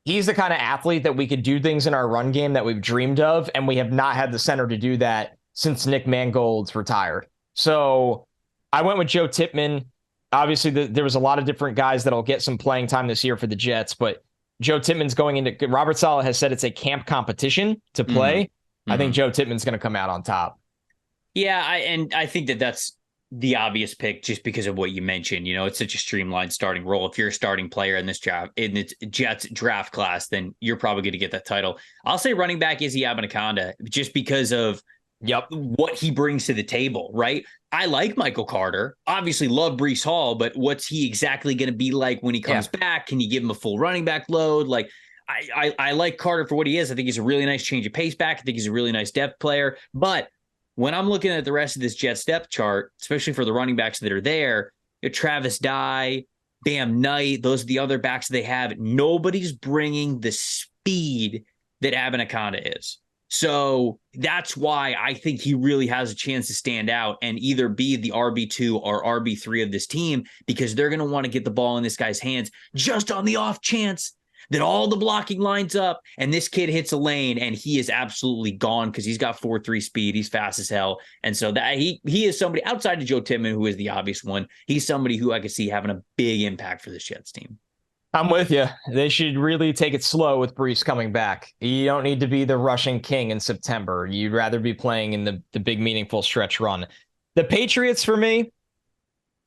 he's the kind of athlete that we could do things in our run game that we've dreamed of, and we have not had the center to do that since Nick Mangold's retired. So I went with Joe Tippmann. Obviously, there was a lot of different guys that'll get some playing time this year for the Jets, but Joe Tippmann's going into – Robert Saleh has said it's a camp competition to play. I think Joe Tippmann's going to come out on top.
Yeah, I think that's the obvious pick just because of what you mentioned. It's such a streamlined starting role. If you're a starting player in this draft, in its Jets draft class, then you're probably going to get that title. I'll say running back Izzy Abanikanda just because of – what he brings to the table, right? I like Michael Carter, obviously love Breece Hall, but what's he exactly going to be like when he comes back? Can you give him a full running back load? Like I like Carter for what he is. I think he's a really nice change of pace back. I think he's a really nice depth player. But when I'm looking at the rest of this Jets depth chart, especially for the running backs that are there, Travis Dye, Bam Knight, those are the other backs they have. Nobody's bringing the speed that Abanikanda is. So that's why I think he really has a chance to stand out and either be the RB2 or RB3 of this team, because they're going to want to get the ball in this guy's hands just on the off chance that all the blocking lines up and this kid hits a lane and he is absolutely gone because he's got 4.3 speed. He's fast as hell. And so that he is somebody outside of Joe Tippmann, who is the obvious one. He's somebody who I could see having a big impact for this Jets team.
I'm with you. They should really take it slow with Breece coming back. You don't need to be the rushing king in September. You'd rather be playing in the big, meaningful stretch run. The Patriots, for me,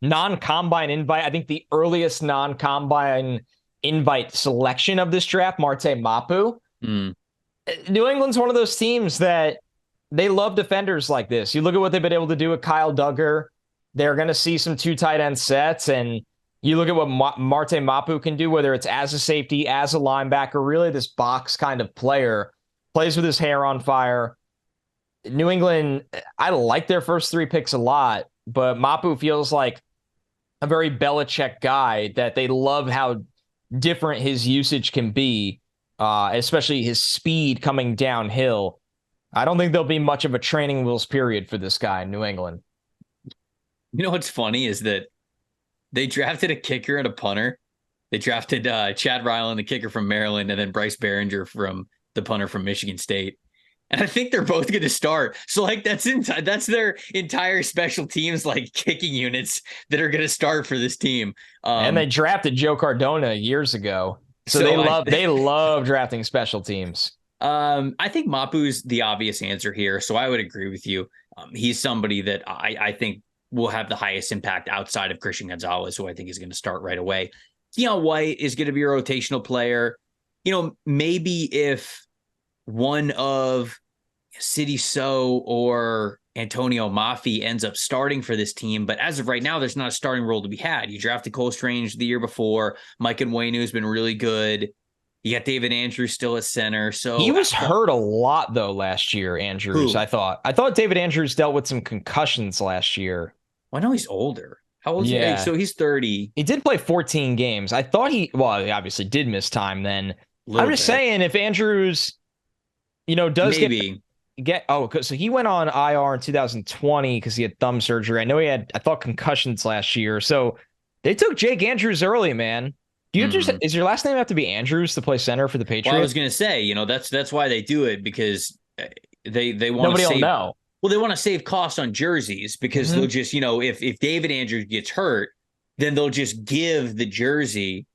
non-combine invite. I think the earliest non-combine invite selection of this draft, Marte Mapu. New England's one of those teams that they love defenders like this. You look at what they've been able to do with Kyle Duggar. They're going to see some 2 tight end sets, and you look at what Marte Mapu can do, whether it's as a safety, as a linebacker, really this box kind of player, plays with his hair on fire. New England, I like their first 3 picks a lot, but Mapu feels like a very Belichick guy that they love how different his usage can be, especially his speed coming downhill. I don't think there'll be much of a training wheels period for this guy in New England.
You know what's funny is that they drafted a kicker and a punter. They drafted Chad Ryland, the kicker from Maryland, and then Bryce Behringer from the punter from Michigan State. And I think they're both going to start. So like that's their entire special teams, like kicking units that are going to start for this team.
And they drafted Joe Cardona years ago. So they love drafting special teams.
I think Mapu's the obvious answer here, so I would agree with you. He's somebody that I think will have the highest impact outside of Christian Gonzalez, who I think is going to start right away. Deion White is going to be a rotational player. Maybe if one of City So or Antonio Mafi ends up starting for this team, but as of right now, there's not a starting role to be had. You drafted Cole Strange the year before. Mike Nwenu has been really good. You got David Andrews still at center. So
he was hurt a lot though last year, Andrews. Who? I thought David Andrews dealt with some concussions last year.
Well, I know he's older. How old is he? So he's 30.
He did play 14 games. I thought he obviously did miss time then. I'm just saying if Andrews, does
maybe
so he went on IR in 2020 because he had thumb surgery. I know I thought concussions last year. So they took Jake Andrews early, man. Is your last name have to be Andrews to play center for the Patriots?
Well, I was going to say, that's why they do it, because they want
nobody will know.
Well, they want to save costs on jerseys because they'll just, if David Andrews gets hurt, then they'll just give the jersey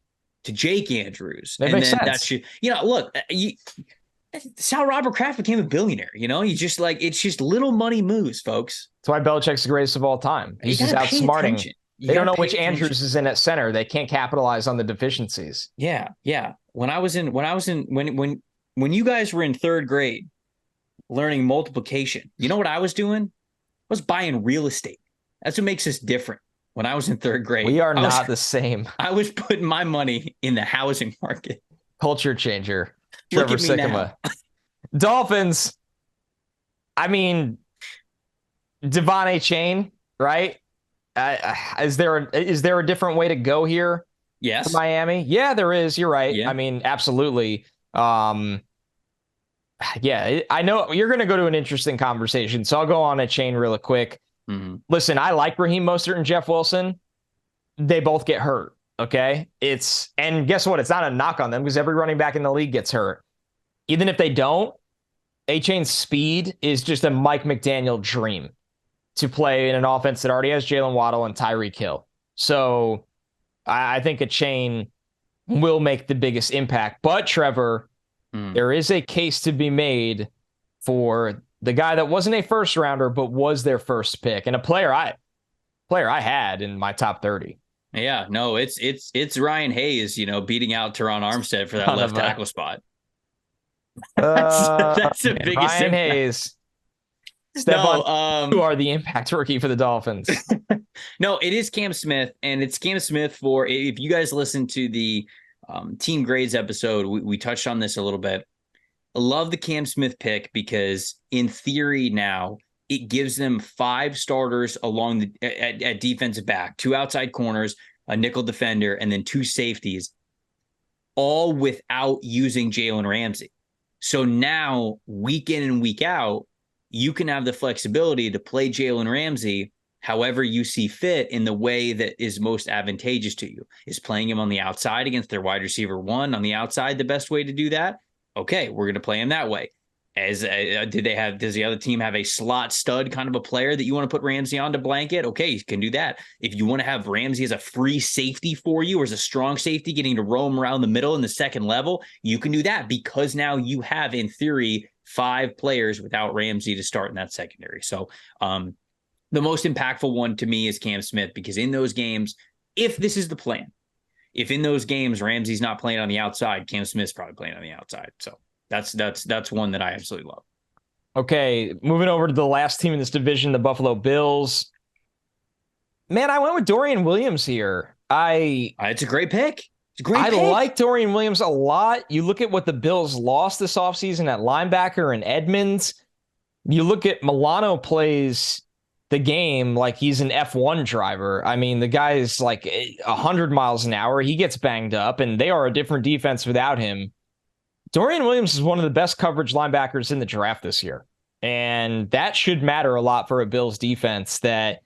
to Jake Andrews.
That makes sense.
That should, look, that's how Robert Kraft became a billionaire. You just it's just little money moves, folks.
That's why Belichick's the greatest of all time. He's just outsmarting. They don't know which Andrews is in at center. They can't capitalize on the deficiencies.
Yeah. When you guys were in third grade learning multiplication, you know what I was doing? I was buying real estate. That's what makes us different. When I was in third grade,
we are not the same.
I was putting my money in the housing market.
Culture changer. Trevor Sikkema. Dolphins. I mean, Devon A. Chain, right? Is there a different way to go here?
Yes.
To Miami? Yeah, there is. You're right.
Yeah.
I mean, absolutely. I know you're going to go to an interesting conversation, so I'll go on a chain really quick.
Mm-hmm.
Listen, I like Raheem Mostert and Jeff Wilson. They both get hurt. Okay. And guess what? It's not a knock on them because every running back in the league gets hurt. Even if they don't, A-Chain's speed is just a Mike McDaniel dream to play in an offense that already has Jalen Waddle and Tyreek Hill. So I think a chain will make the biggest impact. But Trevor, there is a case to be made for the guy that wasn't a first rounder, but was their first pick, and a player I had in my top 30.
Yeah, no, it's Ryan Hayes, beating out Teron Armstead for that left tackle spot. That's the biggest
Ryan
impact.
Hayes. Who are the impact rookie for the Dolphins?
No, it is Cam Smith, and it's Cam Smith for, if you guys listen to the team grades episode, we touched on this a little bit. I love the Cam Smith pick because in theory now it gives them 5 starters along at defensive back, 2 outside corners, a nickel defender, and then 2 safeties, all without using Jalen Ramsey. So now week in and week out, you can have the flexibility to play Jalen Ramsey however you see fit in the way that is most advantageous to you. Is playing him on the outside against their wide receiver 1 on the outside the best way to do that? Okay, we're going to play him that way. Does the other team have a slot stud kind of a player that you want to put Ramsey on to blanket? Okay, you can do that. If you want to have Ramsey as a free safety for you or as a strong safety getting to roam around the middle in the second level, you can do that because now you have, in theory, 5 players without Ramsey to start in that secondary. So the most impactful one to me is Cam Smith, because in those games, if this is the plan, if in those games Ramsey's not playing on the outside, Cam Smith's probably playing on the outside. So that's one that I absolutely love.
Okay, moving over to the last team in this division, the Buffalo Bills. Man, I went with Dorian Williams here.
It's a great pick.
I like Dorian Williams a lot. You look at what the Bills lost this offseason at linebacker and Edmonds. You look at Milano plays the game like he's an F1 driver. I mean, the guy is like 100 miles an hour. He gets banged up, and they are a different defense without him. Dorian Williams is one of the best coverage linebackers in the draft this year. And that should matter a lot for a Bills defense, that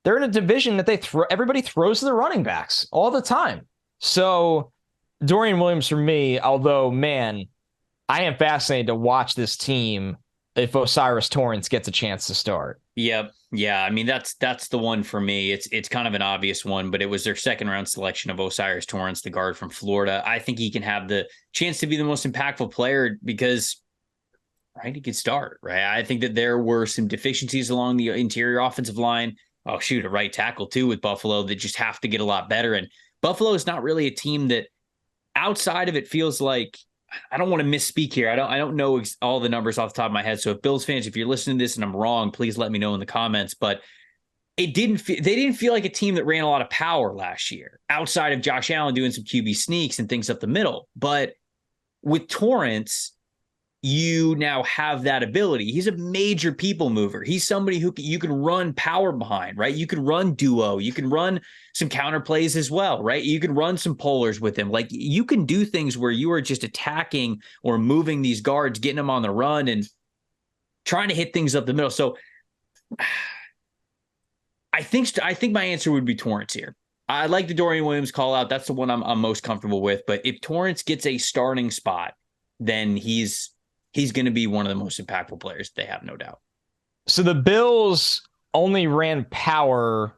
they're in a division that everybody throws to the running backs all the time. So Dorian Williams for me, although, man, I am fascinated to watch this team if Osiris Torrance gets a chance to start.
Yep. Yeah. I mean, that's the one for me. It's kind of an obvious one, but it was their second round selection of Osiris Torrance, the guard from Florida. I think he can have the chance to be the most impactful player because, right, he could start, right? I think that there were some deficiencies along the interior offensive line. Oh, shoot, a right tackle too with Buffalo that just have to get a lot better. And Buffalo is not really a team that outside of it feels like, I don't want to misspeak here. I don't know all the numbers off the top of my head. So if Bills fans, if you're listening to this and I'm wrong, please let me know in the comments. But they didn't feel like a team that ran a lot of power last year outside of Josh Allen doing some QB sneaks and things up the middle. But with Torrance, you now have that ability. He's a major people mover. He's somebody who you can run power behind, right? You can run duo. You can run some counter plays as well, right? You can run some polars with him. Like you can do things where you are just attacking or moving these guards, getting them on the run and trying to hit things up the middle. So I think my answer would be Torrance here. I like the Dorian Williams call out. That's the one I'm most comfortable with. But if Torrance gets a starting spot, then he's going to be one of the most impactful players they have, no doubt.
So the Bills only ran power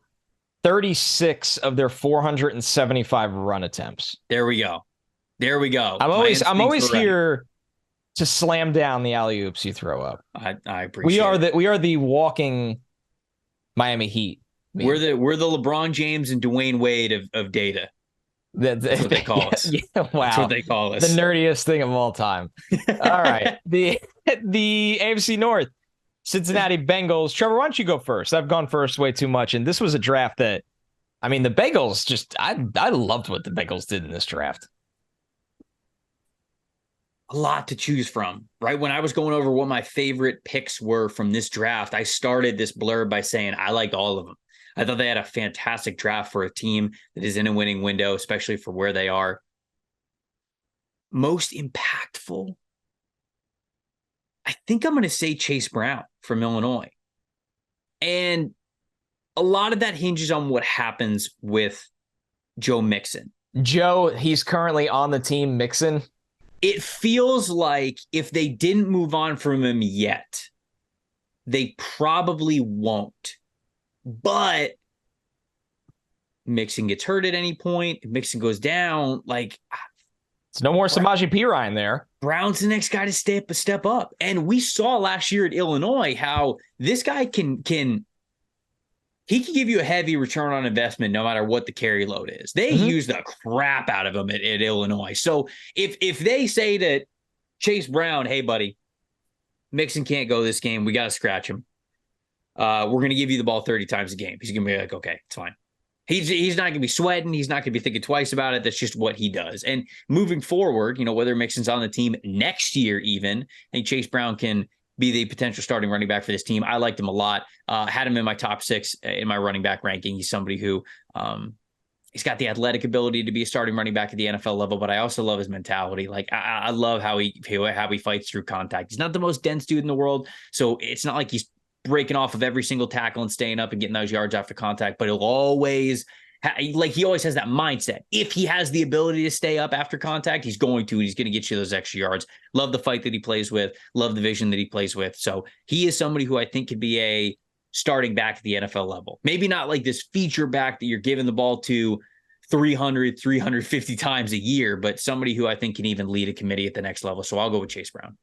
36 of their 475 run attempts.
There we go.
I'm always here to slam down the alley-oops you throw up.
I appreciate
we are the walking Miami Heat.
We're the LeBron James and Dwayne Wade of data. That's what they call us.
Yeah, wow.
That's what they call us.
The nerdiest thing of all time. All right. The AFC North, Cincinnati Bengals. Trevor, why don't you go first? I've gone first way too much. And this was a draft that, I mean, the Bengals just, I loved what the Bengals did in this draft.
A lot to choose from, right? When I was going over what my favorite picks were from this draft, I started this blurb by saying I liked all of them. I thought they had a fantastic draft for a team that is in a winning window, especially for where they are. Most impactful, I think I'm going to say Chase Brown from Illinois. And a lot of that hinges on what happens with Joe Mixon.
Joe, he's currently on the team, Mixon.
It feels like if they didn't move on from him yet, they probably won't. But Mixon gets hurt at any point. If Mixon goes down, like
it's no more Samaje Perine there.
Brown's the next guy to step up. And we saw last year at Illinois how this guy can give you a heavy return on investment no matter what the carry load is. They use the crap out of him at Illinois. So if they say to Chase Brown, hey, buddy, Mixon can't go this game, we got to scratch him. We're going to give you the ball 30 times a game. He's going to be like, okay, it's fine. He's not going to be sweating. He's not going to be thinking twice about it. That's just what he does. And moving forward, whether Mixon's on the team next year even, I think Chase Brown can be the potential starting running back for this team. I liked him a lot. Had him in my top 6 in my running back ranking. He's somebody who he's got the athletic ability to be a starting running back at the NFL level, but I also love his mentality. Like I love how he fights through contact. He's not the most dense dude in the world, so it's not like he's breaking off of every single tackle and staying up and getting those yards after contact, but he'll always he always has that mindset. If he has the ability to stay up after contact, he's going to, and he's going to get you those extra yards. Love the fight that he plays with, love the vision that he plays with. So he is somebody who I think could be a starting back at the NFL level. Maybe not like this feature back that you're giving the ball to 300, 350 times a year, but somebody who I think can even lead a committee at the next level. So I'll go with Chase Brown.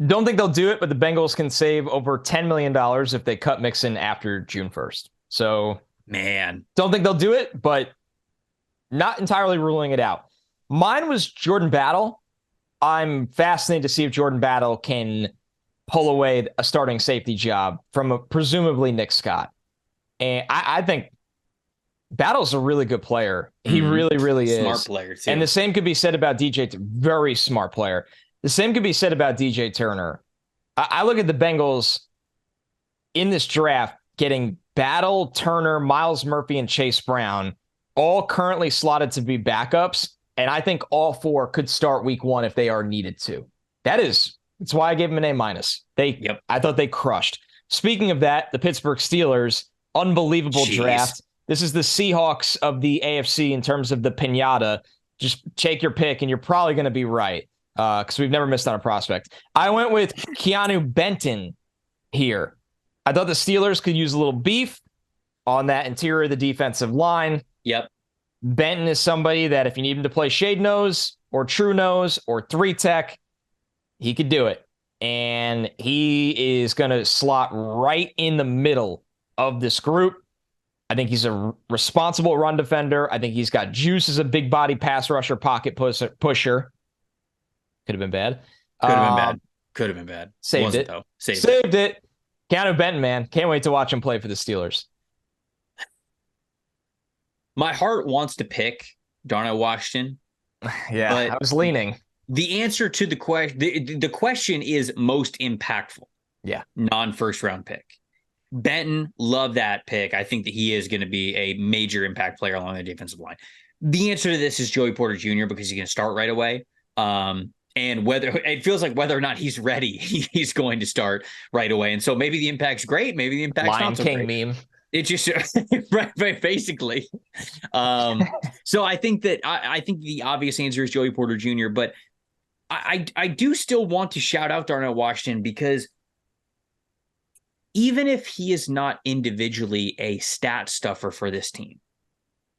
Don't think they'll do it, but the Bengals can save over $10 million if they cut Mixon after June 1st. So,
man,
don't think they'll do it, but not entirely ruling it out. Mine was Jordan Battle. I'm fascinated to see if Jordan Battle can pull away a starting safety job from presumably Nick Scott. And I think Battle's a really good player. He really, really is.
Smart player, too.
And the same could be said about DJ. Very smart player. The same could be said about DJ Turner. I look at the Bengals in this draft getting Battle, Turner, Miles Murphy, and Chase Brown, all currently slotted to be backups. And I think all 4 could start week 1 if they are needed to. That's why I gave them an A-. I thought they crushed. Speaking of that, the Pittsburgh Steelers, unbelievable draft. This is the Seahawks of the AFC in terms of the pinata. Just take your pick, and you're probably going to be right. Because we've never missed on a prospect. I went with Keanu Benton here. I thought the Steelers could use a little beef on that interior of the defensive line.
Yep.
Benton is somebody that if you need him to play shade nose or true nose or 3-tech, he could do it. And he is going to slot right in the middle of this group. I think he's a responsible run defender. I think he's got juice as a big body pass rusher, pocket pusher. Could have been bad.
Could have been bad. Could have been bad.
Saved
Wasn't,
it.
Though.
Saved it. Keanu Benton, man. Can't wait to watch him play for the Steelers.
My heart wants to pick Darnell Washington.
Yeah, I was leaning.
The answer to the question, the question is most impactful.
Yeah.
Non-first round pick. Benton, love that pick. I think that he is going to be a major impact player along the defensive line. The answer to this is Joey Porter Jr. because he's going to start right away. And whether it feels like whether or not he's ready, he's going to start right away. And so maybe the impact's great. Maybe the impact's
Lion
not so
King
great.
meme.
It just right, basically. So I think that I think the obvious answer is Joey Porter Jr., but I do still want to shout out Darnell Washington because even if he is not individually a stat stuffer for this team,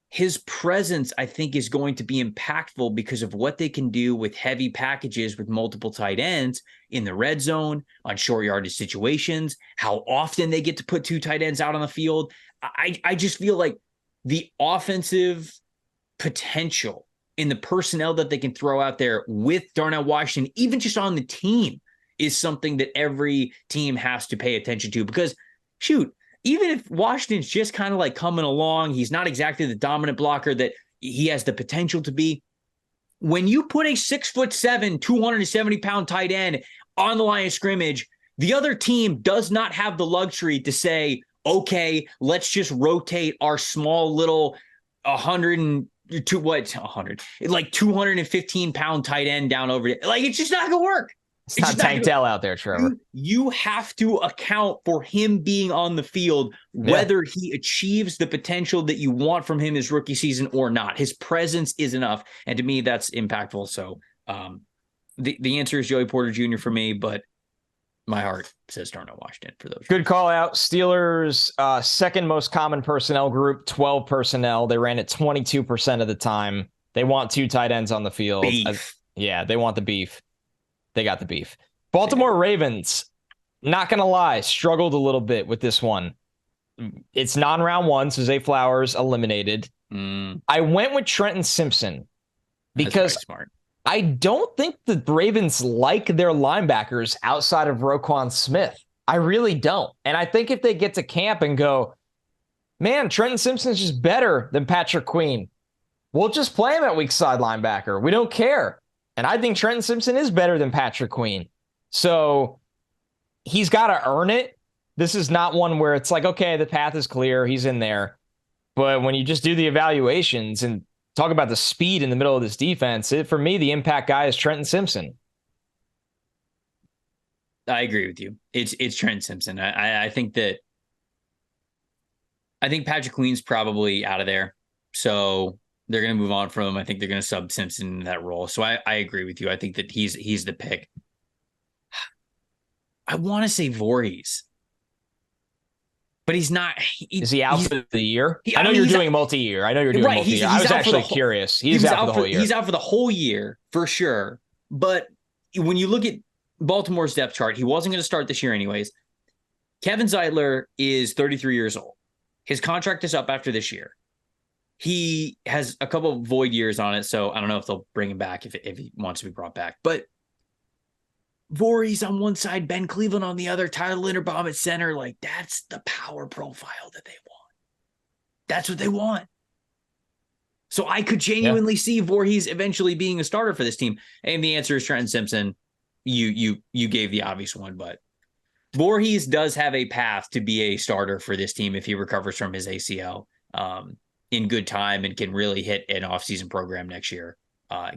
his presence, I think, is going to be impactful because of what they can do with heavy packages with multiple tight ends in the red zone, on short yardage situations, how often they get to put 2 tight ends out on the field. I just feel like the offensive potential in the personnel that they can throw out there with Darnell Washington, even just on the team, is something that every team has to pay attention to because, shoot, even if Washington's just kind of like coming along, he's not exactly the dominant blocker that he has the potential to be. When you put a 6'7", 270-pound tight end on the line of scrimmage, the other team does not have the luxury to say, okay, let's just rotate our small little 215-pound tight end down over it. Like, it's just not going to work.
It's not Tank Dell out there, Trevor.
You have to account for him being on the field, whether he achieves the potential that you want from him his rookie season or not. His presence is enough. And to me, that's impactful. So the answer is Joey Porter Jr. for me, but my heart says Darnell Washington for those.
Good call out. Steelers' second most common personnel group, 12 personnel. They ran it 22% of the time. They want 2 tight ends on the field. Yeah, they want the beef. They got the beef. Baltimore Ravens, not going to lie, struggled a little bit with this one. It's non-round one, so Zay Flowers eliminated. I went with Trenton Simpson because
smart.
I don't think the Ravens like their linebackers outside of Roquan Smith. I really don't. And I think if they get to camp and go, man, Trenton Simpson's just better than Patrick Queen, we'll just play him at weak side linebacker. We don't care. And I think Trenton Simpson is better than Patrick Queen. So he's got to earn it. This is not one where it's like, okay, the path is clear. He's in there. But when you just do the evaluations and talk about the speed in the middle of this defense, for me, the impact guy is Trenton Simpson.
I agree with you. It's Trenton Simpson. I think Patrick Queen's probably out of there. So they're going to move on from him. I think they're going to sub Simpson in that role. So I agree with you. I think that he's the pick. I want to say Voorhees, but he's not.
Is he out for the year? I know you're doing multi-year. I was actually curious. He's out for the whole year.
He's out for the whole year for sure. But when you look at Baltimore's depth chart, he wasn't going to start this year anyways. Kevin Zeitler is 33 years old. His contract is up after this year. He has a couple of void years on it, so I don't know if they'll bring him back if he wants to be brought back. But Voorhees on one side, Ben Cleveland on the other, Tyler Linderbaum at center. Like, that's the power profile that they want. That's what they want. So I could genuinely see Voorhees eventually being a starter for this team. And the answer is Trenton Simpson. You gave the obvious one, but Voorhees does have a path to be a starter for this team if he recovers from his ACL. In good time and can really hit an offseason program next year.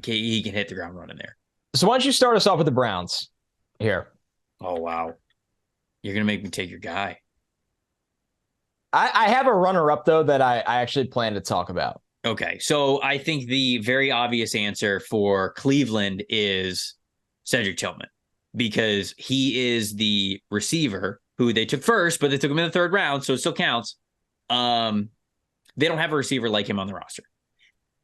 He can hit the ground running there.
So why don't you start us off with the Browns here?
Oh, wow. You're going to make me take your guy.
I have a runner-up, though, that I actually plan to talk about.
Okay, so I think the very obvious answer for Cleveland is Cedric Tillman because he is the receiver who they took first, but they took him in the third round, so it still counts. They don't have a receiver like him on the roster.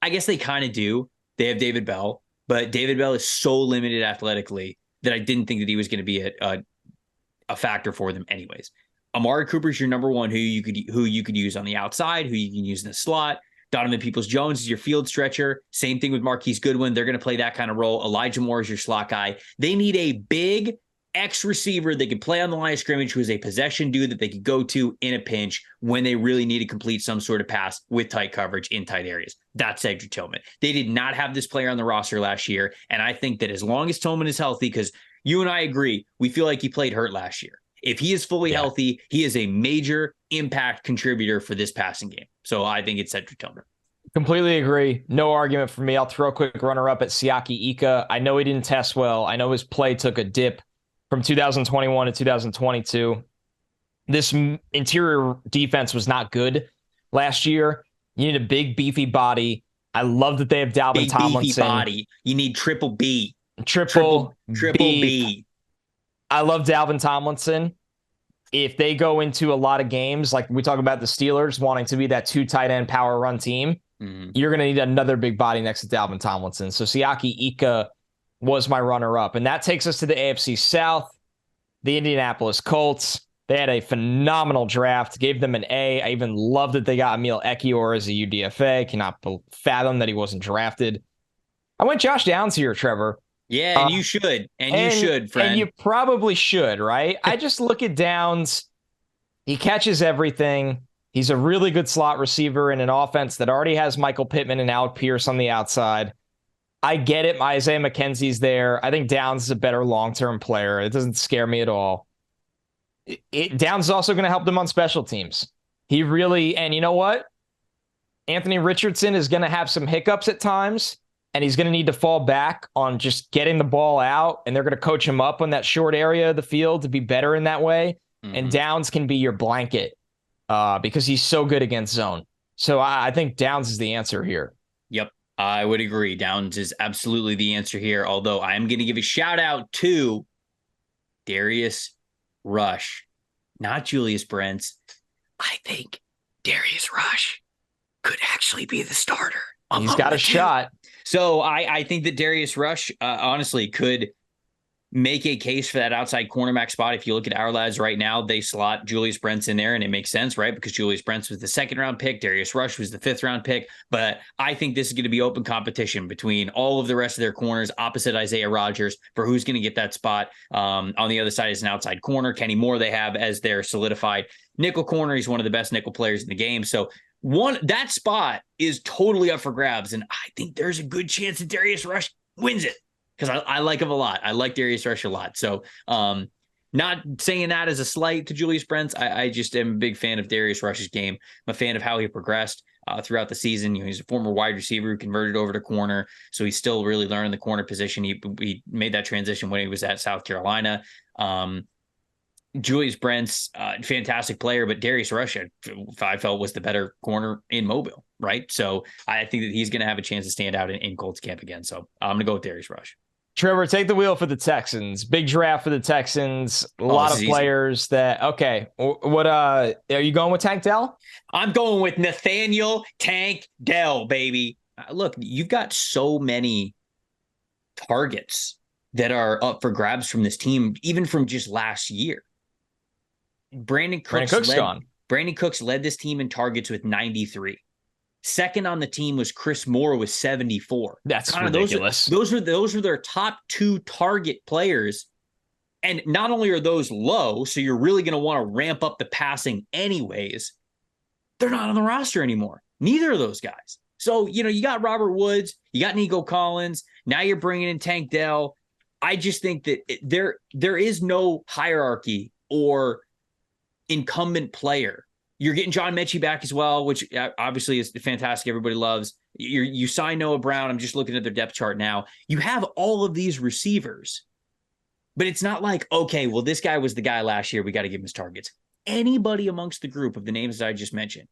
I guess they kind of do. They have David Bell, but David Bell is so limited athletically that I didn't think that he was going to be a factor for them anyways. Amari Cooper's your number one who you could use on the outside, who you can use in the slot. Donovan Peoples-Jones is your field stretcher. Same thing with Marquise Goodwin. They're going to play that kind of role. Elijah Moore is your slot guy. They need a big X-receiver that can play on the line of scrimmage, who is a possession dude that they could go to in a pinch when they really need to complete some sort of pass with tight coverage in tight areas. That's Cedric Tillman. They did not have this player on the roster last year, and I think that as long as Tillman is healthy, because you and I agree, we feel like he played hurt last year. If he is fully healthy, he is a major impact contributor for this passing game. So I think it's Cedric Tillman.
Completely agree. No argument for me. I'll throw a quick runner-up at Siaki Ika. I know he didn't test well. I know his play took a dip from 2021 to 2022. This interior defense was not good last year. You need a big, beefy body. I love that they have Dalvin
big,
Tomlinson.
Beefy body. You need triple B.
Triple
B.
I love Dalvin Tomlinson. If they go into a lot of games, like we talk about the Steelers wanting to be that 2 tight end power run team, you're going to need another big body next to Dalvin Tomlinson. So Siaki Ika was my runner-up. And that takes us to the AFC South, the Indianapolis Colts. They had a phenomenal draft, gave them an A. I even love that they got Emil Ekiyor as a UDFA. Cannot fathom that he wasn't drafted. I went Josh Downs here, Trevor.
Yeah, and you should. You should, friend.
And you probably should, right? I just look at Downs. He catches everything. He's a really good slot receiver in an offense that already has Michael Pittman and Alec Pierce on the outside. I get it. Isaiah McKenzie's there. I think Downs is a better long-term player. It doesn't scare me at all. Downs is also going to help them on special teams. He really, and you know what? Anthony Richardson is going to have some hiccups at times, and he's going to need to fall back on just getting the ball out, and they're going to coach him up on that short area of the field to be better in that way. And Downs can be your blanket because he's so good against zone. So I think Downs is the answer here.
Yep, I would agree. Downs is absolutely the answer here, although I am going to give a shout out to Darius Rush, not Julius Brents. I think Darius Rush could actually be the starter.
He's got a shot.
So I think that Darius Rush, honestly, could make a case for that outside cornerback spot. If you look at our lads right now, they slot Julius Brents in there, and it makes sense, right? Because Julius Brents was the 2nd-round pick. Darius Rush was the 5th-round pick. But I think this is going to be open competition between all of the rest of their corners opposite Isaiah Rodgers for who's going to get that spot. On the other side is an outside corner. Kenny Moore they have as their solidified nickel corner. He's one of the best nickel players in the game. So that spot is totally up for grabs, and I think there's a good chance that Darius Rush wins it because I like him a lot. I like Darius Rush a lot. So not saying that as a slight to Julius Brents. I just am a big fan of Darius Rush's game. I'm a fan of how he progressed throughout the season. He's a former wide receiver who converted over to corner, so he's still really learning the corner position. He made that transition when he was at South Carolina. Julius Brents, fantastic player, but Darius Rush, I felt, was the better corner in Mobile, right? So I think that he's going to have a chance to stand out in Colts camp again. So I'm going to go with Darius Rush.
Trevor, take the wheel for the Texans. Big draft for the Texans. A lot of players that, okay. What, are you going with Tank Dell?
I'm going with Nathaniel Tank Dell, baby. Look, you've got so many targets that are up for grabs from this team, even from just last year. Brandon Cooks led this team in targets with 93. Second on the team was Chris Moore with 74.
That's ridiculous.
Those were their top 2 target players. And not only are those low, so you're really going to want to ramp up the passing anyways, they're not on the roster anymore. Neither of those guys. So, you got Robert Woods, you got Nico Collins, now you're bringing in Tank Dell. I just think that there is no hierarchy or incumbent player. You're getting John Mechie back as well, which obviously is fantastic. Everybody loves. You sign Noah Brown. I'm just looking at their depth chart now. You have all of these receivers, but it's not like, okay, well, this guy was the guy last year. We got to give him his targets. Anybody amongst the group of the names that I just mentioned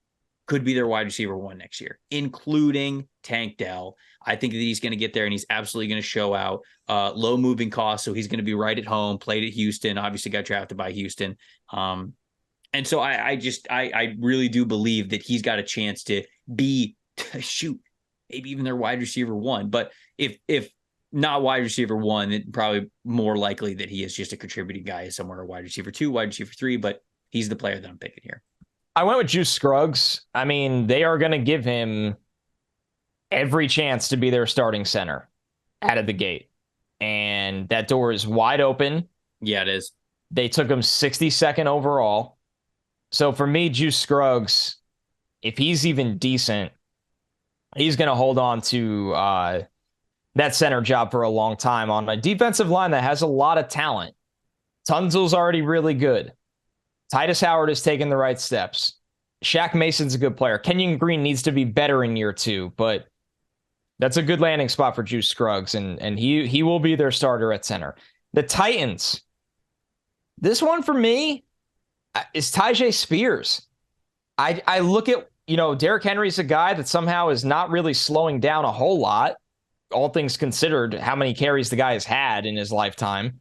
could be their wide receiver 1 next year, including Tank Dell. I think that he's going to get there and he's absolutely going to show out. Low moving costs, so he's going to be right at home. Played at Houston, obviously got drafted by Houston. And so I really do believe that he's got a chance to be, maybe even their wide receiver 1. But if not wide receiver 1, then probably more likely that he is just a contributing guy somewhere, a wide receiver 2, wide receiver 3. But he's the player that I'm picking here.
I went with Juice Scruggs. I mean, they are going to give him every chance to be their starting center out of the gate. And that door is wide open.
Yeah, it is.
They took him 62nd overall. So for me, Juice Scruggs, if he's even decent, he's going to hold on to that center job for a long time on a defensive line that has a lot of talent. Tunzel's already really good. Titus Howard has taken the right steps. Shaq Mason's a good player. Kenyon Green needs to be better in year 2, but that's a good landing spot for Juice Scruggs, and he will be their starter at center. The Titans, this one for me is Tyjae Spears. I look at, Derrick Henry's a guy that somehow is not really slowing down a whole lot, all things considered, how many carries the guy has had in his lifetime.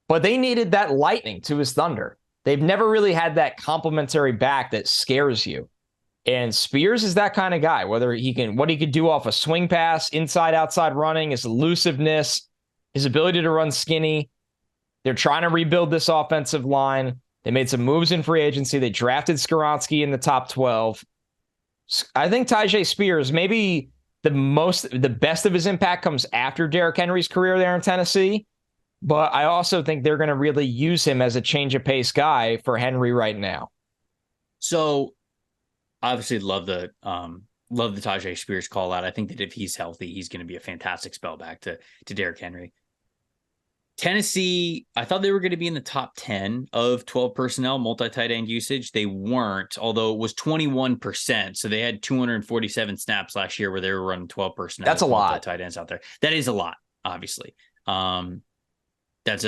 But they needed that lightning to his thunder. They've never really had that complementary back that scares you. And Spears is that kind of guy, what he could do off a swing pass, inside, outside running, his elusiveness, his ability to run skinny. They're trying to rebuild this offensive line. They made some moves in free agency. They drafted Skoronski in the top 12. I think Tyjae Spears, maybe the best of his impact comes after Derrick Henry's career there in Tennessee. But I also think they're going to really use him as a change of pace guy for Henry right now.
So obviously love the Tyjae Spears call out. I think that if he's healthy, he's going to be a fantastic spell back to Derrick Henry. Tennessee, I thought they were going to be in the top 10 of 12 personnel multi-tight end usage. They weren't, although it was 21%. So they had 247 snaps last year where they were running 12 personnel.
That's a lot.
Tight ends out there. That is a lot, obviously. That's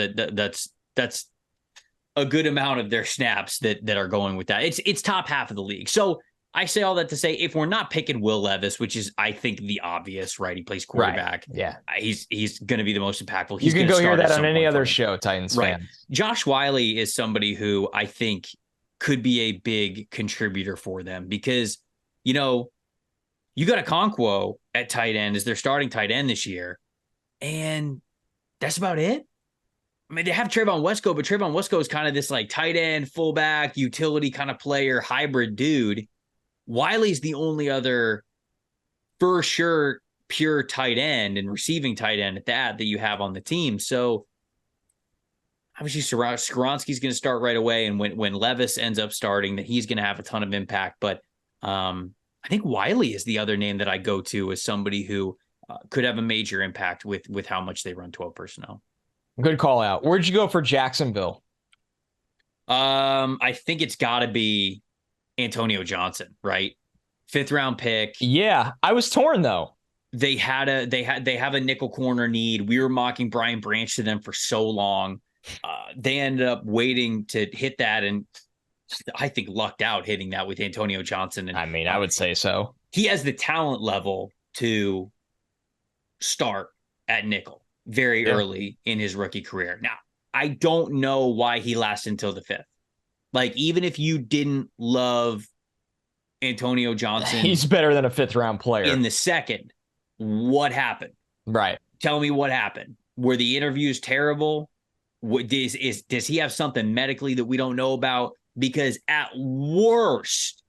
a good amount of their snaps that are going with that. It's top half of the league. So I say all that to say, if we're not picking Will Levis, which is, I think, the obvious, right? He plays quarterback.
Right. Yeah.
He's going to be the most impactful.
You can go hear that on any other show, Titans fans.
Josh Wiley is somebody who I think could be a big contributor for them because, you got Okonkwo at tight end as their starting tight end this year, and that's about it. I mean, they have Trevon Wesco, but Trevon Wesco is kind of this like tight end, fullback, utility kind of player, hybrid dude. Wiley's the only other for sure pure tight end and receiving tight end at that you have on the team. So obviously Skoronski's going to start right away. And when Levis ends up starting, that he's going to have a ton of impact. But I think Wiley is the other name that I go to as somebody who could have a major impact with how much they run 12 personnel.
Good call out. Where'd you go for Jacksonville?
I think it's got to be Antonio Johnson, right? 5th round pick.
Yeah, I was torn though.
They have a nickel corner need. We were mocking Brian Branch to them for so long. They ended up waiting to hit that, and I think lucked out hitting that with Antonio Johnson. And
I mean, I would say so.
He has the talent level to start at nickel very early in his rookie career. Now, I don't know why he lasts until the 5th. Like, even if you didn't love Antonio Johnson,
he's better than a 5th round player
in the 2nd. What happened?
Right.
Tell me what happened. Were the interviews terrible? Does he have something medically that we don't know about? Because at worst,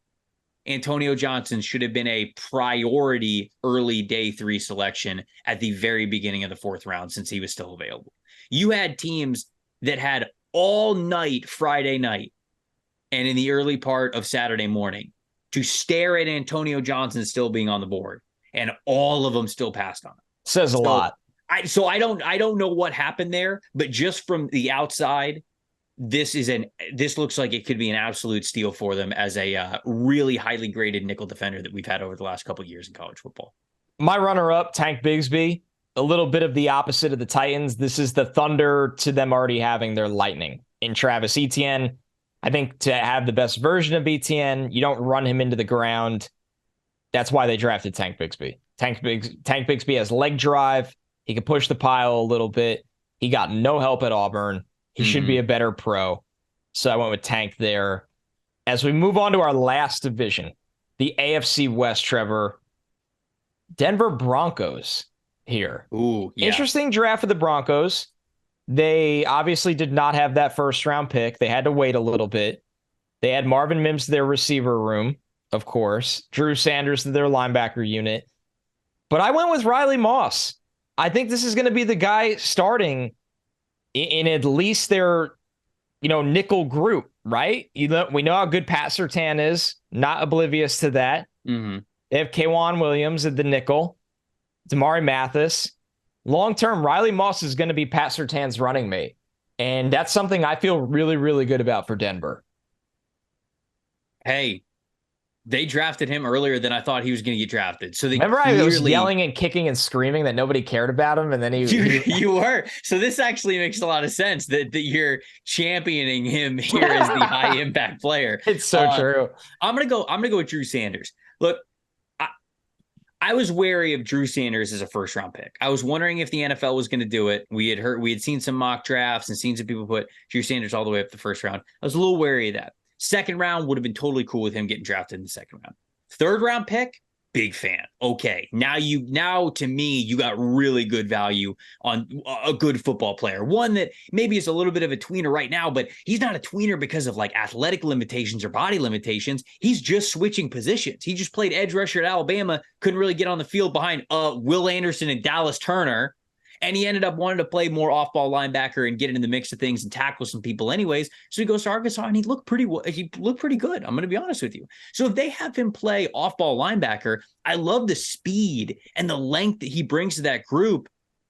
Antonio Johnson should have been a priority early day 3 selection at the very beginning of the 4th round since he was still available. You had teams that had all night Friday night and in the early part of Saturday morning to stare at Antonio Johnson still being on the board, and all of them still passed on it.
Says a lot.
I don't know what happened there, but just from the outside, this looks like it could be an absolute steal for them as a really highly graded nickel defender that we've had over the last couple of years in college football.
My runner-up, Tank Bigsby, a little bit of the opposite of the Titans. This is the thunder to them already having their lightning in Travis Etienne. I think to have the best version of BTN, you don't run him into the ground. That's why they drafted Tank Bigsby. Tank Bigsby has leg drive. He can push the pile a little bit. He got no help at Auburn. He should be a better pro. So I went with Tank there. As we move on to our last division, the AFC West, Trevor, Denver Broncos here.
Ooh, yeah.
Interesting draft for the Broncos. They obviously did not have that first round pick. They had to wait a little bit. They had Marvin Mims to their receiver room, of course. Drew Sanders to their linebacker unit. But I went with Riley Moss. I think this is going to be the guy starting in at least their, nickel group, right? We know how good Pat Surtain is. Not oblivious to that.
Mm-hmm.
They have K'Wan Williams at the nickel. Damari Mathis. Long-term, Riley Moss is going to be Pat Surtain's running mate. And that's something I feel really, really good about for Denver.
Hey, they drafted him earlier than I thought he was going to get drafted. So
remember I was yelling and kicking and screaming that nobody cared about him, and then
you were. So this actually makes a lot of sense that you're championing him here as the high impact player.
It's so true.
I'm gonna go with Drew Sanders. Look, I was wary of Drew Sanders as a first round pick. I was wondering if the NFL was going to do it. We had seen some mock drafts and seen some people put Drew Sanders all the way up the first round. I was a little wary of that. Second round would have been totally cool with him getting drafted in the second round. Third round pick, big fan. Okay, now to me, you got really good value on a good football player. One that maybe is a little bit of a tweener right now, but he's not a tweener because of like athletic limitations or body limitations. He's just switching positions. He just played edge rusher at Alabama, couldn't really get on the field behind Will Anderson and Dallas Turner. And he ended up wanting to play more off-ball linebacker and get into the mix of things and tackle some people anyways. So he goes to Arkansas and he looked pretty good. I'm going to be honest with you. So if they have him play off-ball linebacker, I love the speed and the length that he brings to that group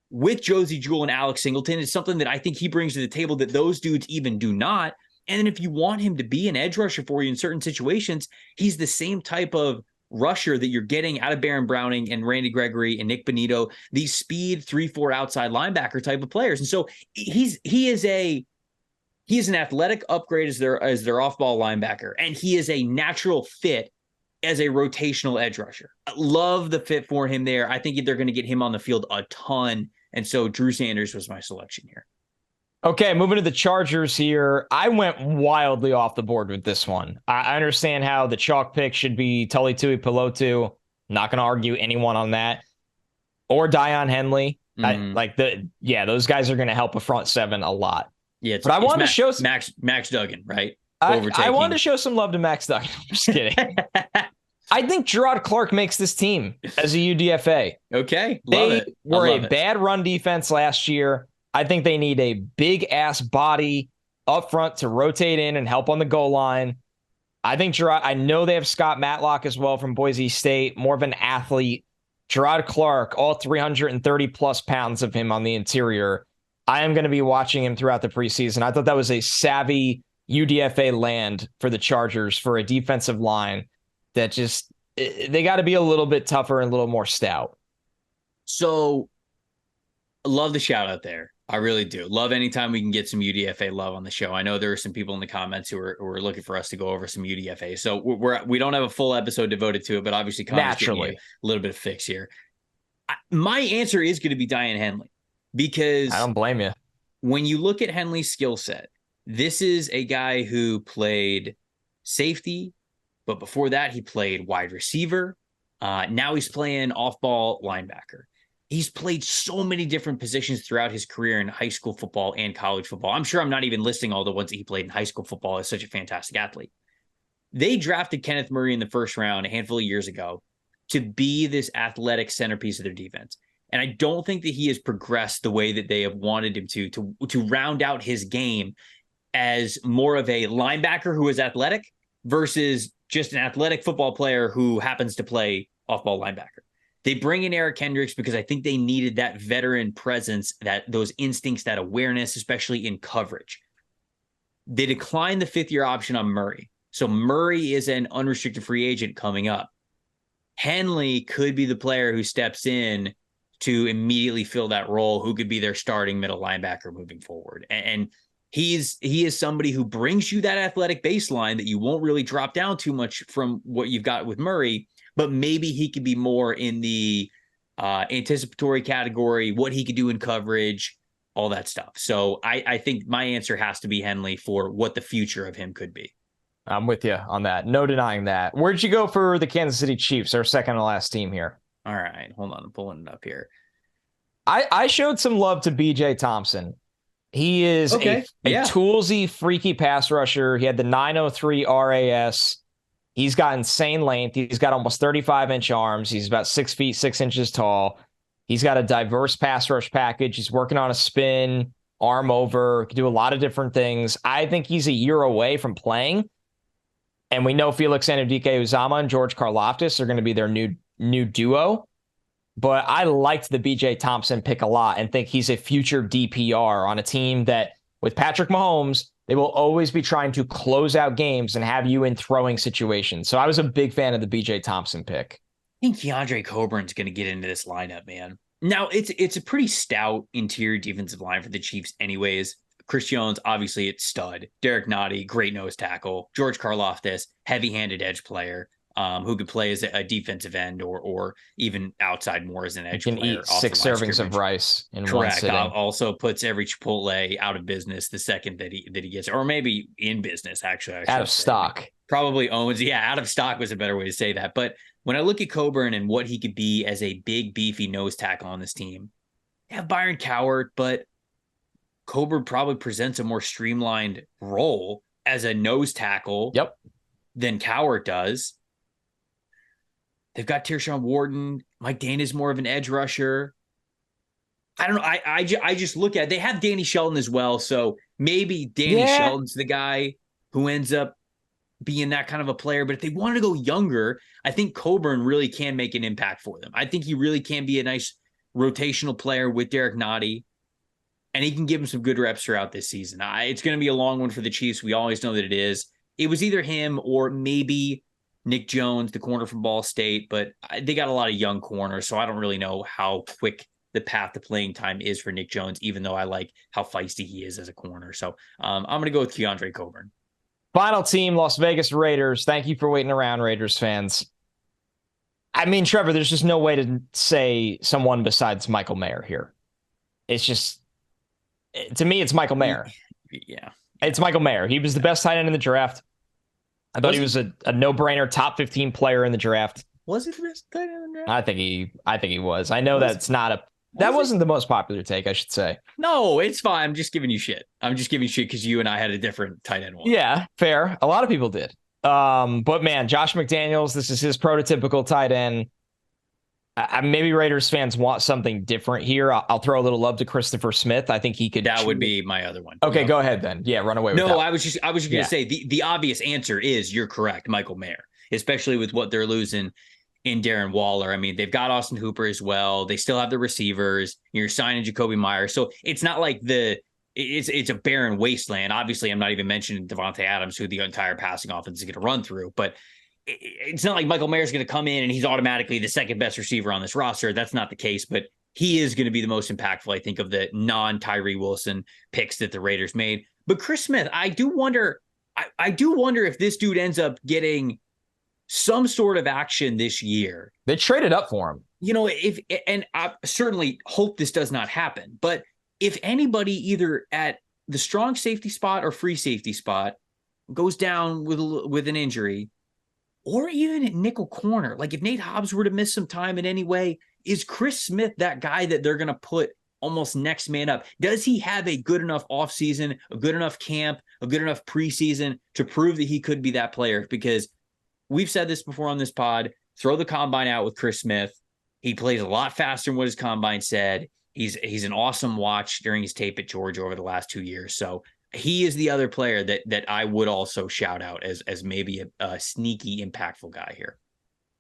with Josie Jewell and Alex Singleton. It's something that I think he brings to the table that those dudes even do not. And then if you want him to be an edge rusher for you in certain situations, he's the same type of rusher that you're getting out of Baron Browning and Randy Gregory and Nick Bonito, these speed 3-4 outside linebacker type of players. And so he is an athletic upgrade as their off-ball linebacker, and he is a natural fit as a rotational edge rusher. I love the fit for him there. I think they're going to get him on the field a ton. And so Drew Sanders was my selection here.
Okay, moving to the Chargers here. I went wildly off the board with this one. I understand how the chalk pick should be Tuli Tuipulotu. Not going to argue anyone on that. Or Dion Henley. Those guys are going to help a front seven a lot.
Yeah,
but I wanted to show
Max Duggan, right?
I wanted to show some love to Max Duggan. I'm just kidding. I think Gerard Clark makes this team as a UDFA.
Okay,
they were a bad run defense last year. I think they need a big-ass body up front to rotate in and help on the goal line. I know they have Scott Matlock as well from Boise State, more of an athlete. Gerard Clark, all 330-plus pounds of him on the interior. I am going to be watching him throughout the preseason. I thought that was a savvy UDFA land for the Chargers for a defensive line that just, they got to be a little bit tougher and a little more stout.
So, love the shout out there. I really do. Love anytime we can get some UDFA love on the show. I know there are some people in the comments who are looking for us to go over some UDFA. So we don't have a full episode devoted to it, but obviously naturally a little bit of fix here. My answer is going to be Dion Henley, because
I don't blame you.
When you look at Henley's skill set, this is a guy who played safety, but before that he played wide receiver. Now he's playing off-ball linebacker. He's played so many different positions throughout his career in high school football and college football. I'm sure I'm not even listing all the ones that he played in high school football as such a fantastic athlete. They drafted Kenneth Murray in the first round a handful of years ago to be this athletic centerpiece of their defense. And I don't think that he has progressed the way that they have wanted him to round out his game as more of a linebacker who is athletic versus just an athletic football player who happens to play off-ball linebacker. They bring in Eric Kendricks because I think they needed that veteran presence, those instincts, that awareness, especially in coverage. They declined the fifth-year option on Murray. So Murray is an unrestricted free agent coming up. Henley could be the player who steps in to immediately fill that role, who could be their starting middle linebacker moving forward. And he is somebody who brings you that athletic baseline that you won't really drop down too much from what you've got with Murray, but maybe he could be more in the anticipatory category, what he could do in coverage, all that stuff. So I think my answer has to be Henley for what the future of him could be.
I'm with you on that. No denying that. Where'd you go for the Kansas City Chiefs, our second to last team here?
All right, hold on. I'm pulling it up here.
I showed some love to B.J. Thompson. He is a toolsy, freaky pass rusher. He had the 903 RAS. He's got insane length. He's got almost 35-inch arms. He's about 6 feet, 6 inches tall. He's got a diverse pass rush package. He's working on a spin, arm over, can do a lot of different things. I think he's a year away from playing. And we know Felix Anudike-Uzomah and George Karlaftis are going to be their new duo. But I liked the B.J. Thompson pick a lot and think he's a future DPR on a team that, with Patrick Mahomes, they will always be trying to close out games and have you in throwing situations. So I was a big fan of the B.J. Thompson pick.
I think Keandre Coburn's going to get into this lineup, man. Now, it's a pretty stout interior defensive line for the Chiefs anyways. Chris Jones, obviously, it's stud. Derek Nottie, great nose tackle. George Karlaftis, heavy-handed edge player. Who could play as a defensive end or even outside more as an edge player.
Can eat 6 servings of rice in one sitting.
Also puts every Chipotle out of business the second that he gets, or maybe in business, actually.
Out of stock.
Probably owns. Yeah, out of stock was a better way to say that. But when I look at Coburn and what he could be as a big, beefy nose tackle on this team, they have Byron Cowart, but Coburn probably presents a more streamlined role as a nose tackle than Cowart does. They've got Tershawn Wharton. Mike Dana's more of an edge rusher. I don't know. I just look at it. They have Danny Shelton as well. So maybe Danny Shelton's the guy who ends up being that kind of a player. But if they want to go younger, I think Coburn really can make an impact for them. I think he really can be a nice rotational player with Derek Nottie. And he can give him some good reps throughout this season. It's going to be a long one for the Chiefs. We always know that it is. It was either him or maybe Nick Jones, the corner from Ball State, but they got a lot of young corners, so I don't really know how quick the path to playing time is for Nick Jones, even though I like how feisty he is as a corner. So I'm going to go with Keandre Coburn.
Final team, Las Vegas Raiders. Thank you for waiting around, Raiders fans. I mean, Trevor, there's just no way to say someone besides Michael Mayer here. It's just, to me, it's Michael Mayer.
Yeah.
It's Michael Mayer. He was the best tight end in the draft. I thought he was a no-brainer top 15 player in the draft.
Was he the best tight end in the draft?
I think he was. I know that's not a that wasn't the most popular take, I should say.
No, it's fine. I'm just giving you shit. I'm just giving you shit because you and I had a different tight end one.
Yeah, fair. A lot of people did. But man, Josh McDaniels, this is his prototypical tight end. Maybe Raiders fans want something different here. I'll throw a little love to Christopher Smith. I think he could.
That would be my other one.
Okay, go ahead then. Yeah, run away with that.
No, I was just going to say the obvious answer is you're correct, Michael Mayer, especially with what they're losing in Darren Waller. I mean, they've got Austin Hooper as well. They still have the receivers. You're signing Jacoby Myers. So it's not like it's a barren wasteland. Obviously, I'm not even mentioning Devontae Adams, who the entire passing offense is going to run through, but it's not like Michael Mayer's going to come in and he's automatically the second best receiver on this roster. That's not the case, but he is going to be the most impactful, I think, of the non-Tyree Wilson picks that the Raiders made. But Chris Smith, I do wonder if this dude ends up getting some sort of action this year.
They traded up for him.
You know, and I certainly hope this does not happen, but if anybody either at the strong safety spot or free safety spot goes down with an injury, or even at nickel corner, like if Nate Hobbs were to miss some time in any way, is Chris Smith that guy that they're going to put almost next man up? Does he have a good enough offseason, a good enough camp, a good enough preseason to prove that he could be that player? Because we've said this before on this pod, throw the combine out with Chris Smith. He plays a lot faster than what his combine said. He's an awesome watch during his tape at Georgia over the last 2 years. So he is the other player that I would also shout out as maybe a sneaky, impactful guy here.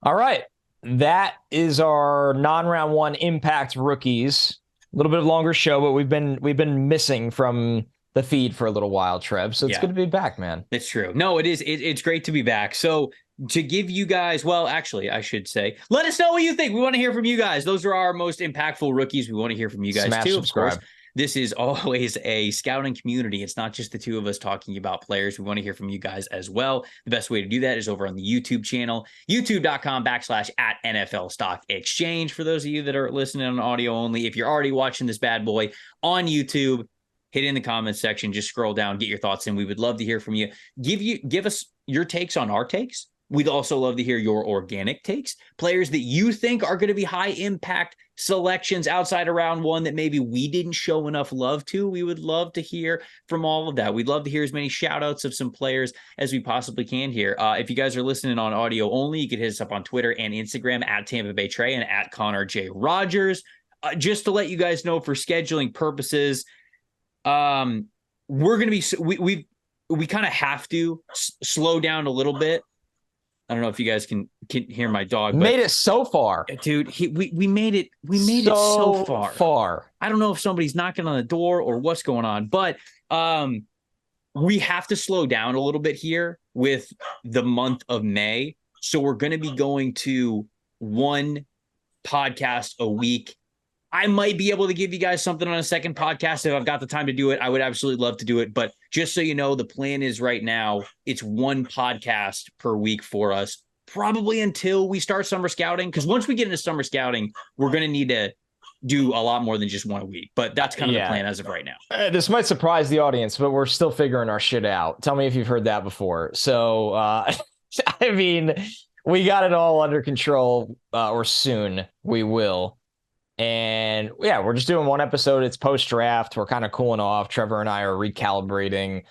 All right. That is our non-round one impact rookies. A little bit of longer show, but we've been missing from the feed for a little while, Trev. So it's good to be back, man.
That's true. No, it is. It's great to be back. So to give you guys, well, actually, I should say, let us know what you think. We want to hear from you guys. Those are our most impactful rookies. We want to hear from you guys too,
subscribe.
of course. this is always a scouting community. It's not just the two of us talking about players. We want to hear from you guys as well. The best way to do that is over on the YouTube channel, youtube.com/NFL Stock Exchange. For those of you that are listening on audio only, if you're already watching this bad boy on YouTube, hit it in the comments section, just scroll down, get your thoughts in. We would love to hear from you. Give us your takes on our takes. We'd also love to hear your organic takes, players that you think are going to be high impact selections outside of round one that maybe we didn't show enough love to. We would love to hear from all of that. We'd love to hear as many shout outs of some players as we possibly can here. If you guys are listening on audio only, you could hit us up on Twitter and Instagram at Tampa Bay Trey and at Connor J. Rogers. Just to let you guys know, for scheduling purposes, we're going to be, we kind of have to slow down a little bit. I don't know if you guys can hear my dog. But,
made it so far,
dude. We made it. We made it so far. I don't know if somebody's knocking on the door or what's going on, but we have to slow down a little bit here with the month of May. So we're going to be going to one podcast a week. I might be able to give you guys something on a second podcast if I've got the time to do it. I would absolutely love to do it. But just so you know, the plan is right now, it's one podcast per week for us, probably until we start summer scouting. Because once we get into summer scouting, we're going to need to do a lot more than just one a week. But that's kind of the plan as of right now.
This might surprise the audience, but we're still figuring our shit out. Tell me if you've heard that before. So, I mean, we got it all under control, or soon we will. And yeah, we're just doing one episode. It's post-draft. We're kind of cooling off. Trevor and I are recalibrating,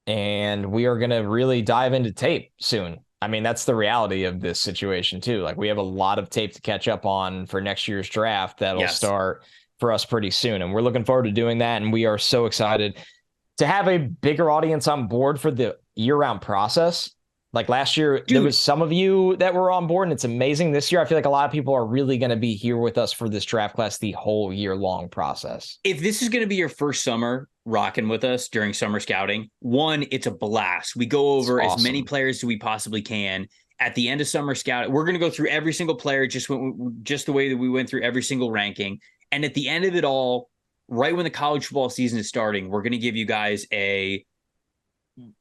and we are going to really dive into tape soon. I mean, that's the reality of this situation too. Like, we have a lot of tape to catch up on for next year's draft. That'll start for us pretty soon. And we're looking forward to doing that. And we are so excited to have a bigger audience on board for the year-round process. Like last year, there was some of you that were on board, and it's amazing. This year, I feel like a lot of people are really going to be here with us for this draft class the whole year-long process.
If this is going to be your first summer rocking with us during summer scouting, one, it's a blast. We go over as many players as we possibly can. At the end of summer scouting, we're going to go through every single player just the way that we went through every single ranking. And at the end of it all, right when the college football season is starting, we're going to give you guys a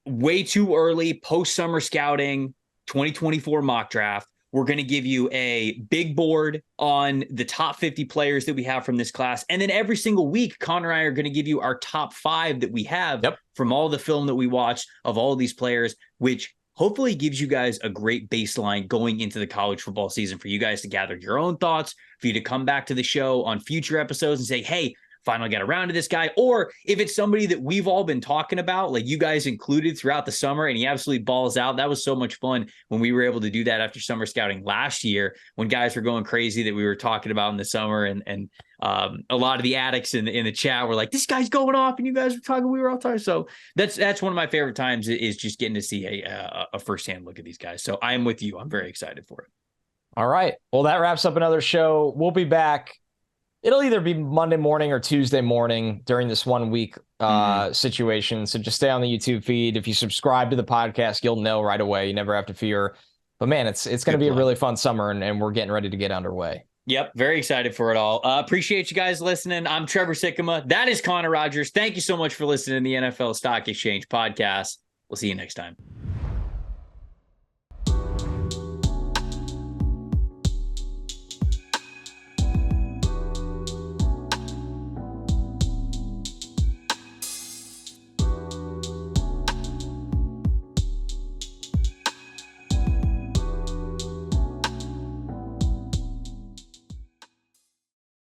way too early post-summer scouting 2024 mock draft. We're going to give you a big board on the top 50 players that we have from this class. And then every single week, Connor and I are going to give you our top 5 that we have from all the film that we watched of all of these players, which hopefully gives you guys a great baseline going into the college football season for you guys to gather your own thoughts, for you to come back to the show on future episodes and say, hey, finally get around to this guy. Or if it's somebody that we've all been talking about, like you guys included throughout the summer, and he absolutely balls out. That was so much fun when we were able to do that after summer scouting last year, when guys were going crazy that we were talking about in the summer. And a lot of the addicts in the chat were like, this guy's going off, and you guys were talking, we were all talking. So that's one of my favorite times, is just getting to see a firsthand look at these guys. So I am with you. I'm very excited for it.
All right. Well, that wraps up another show. We'll be back. It'll either be Monday morning or Tuesday morning during this 1 week situation. So just stay on the YouTube feed. If you subscribe to the podcast, you'll know right away. You never have to fear. But man, it's going to be a really fun summer, and we're getting ready to get underway.
Yep. Very excited for it all. Appreciate you guys listening. I'm Trevor Sikkema. That is Connor Rogers. Thank you so much for listening to the NFL Stock Exchange podcast. We'll see you next time.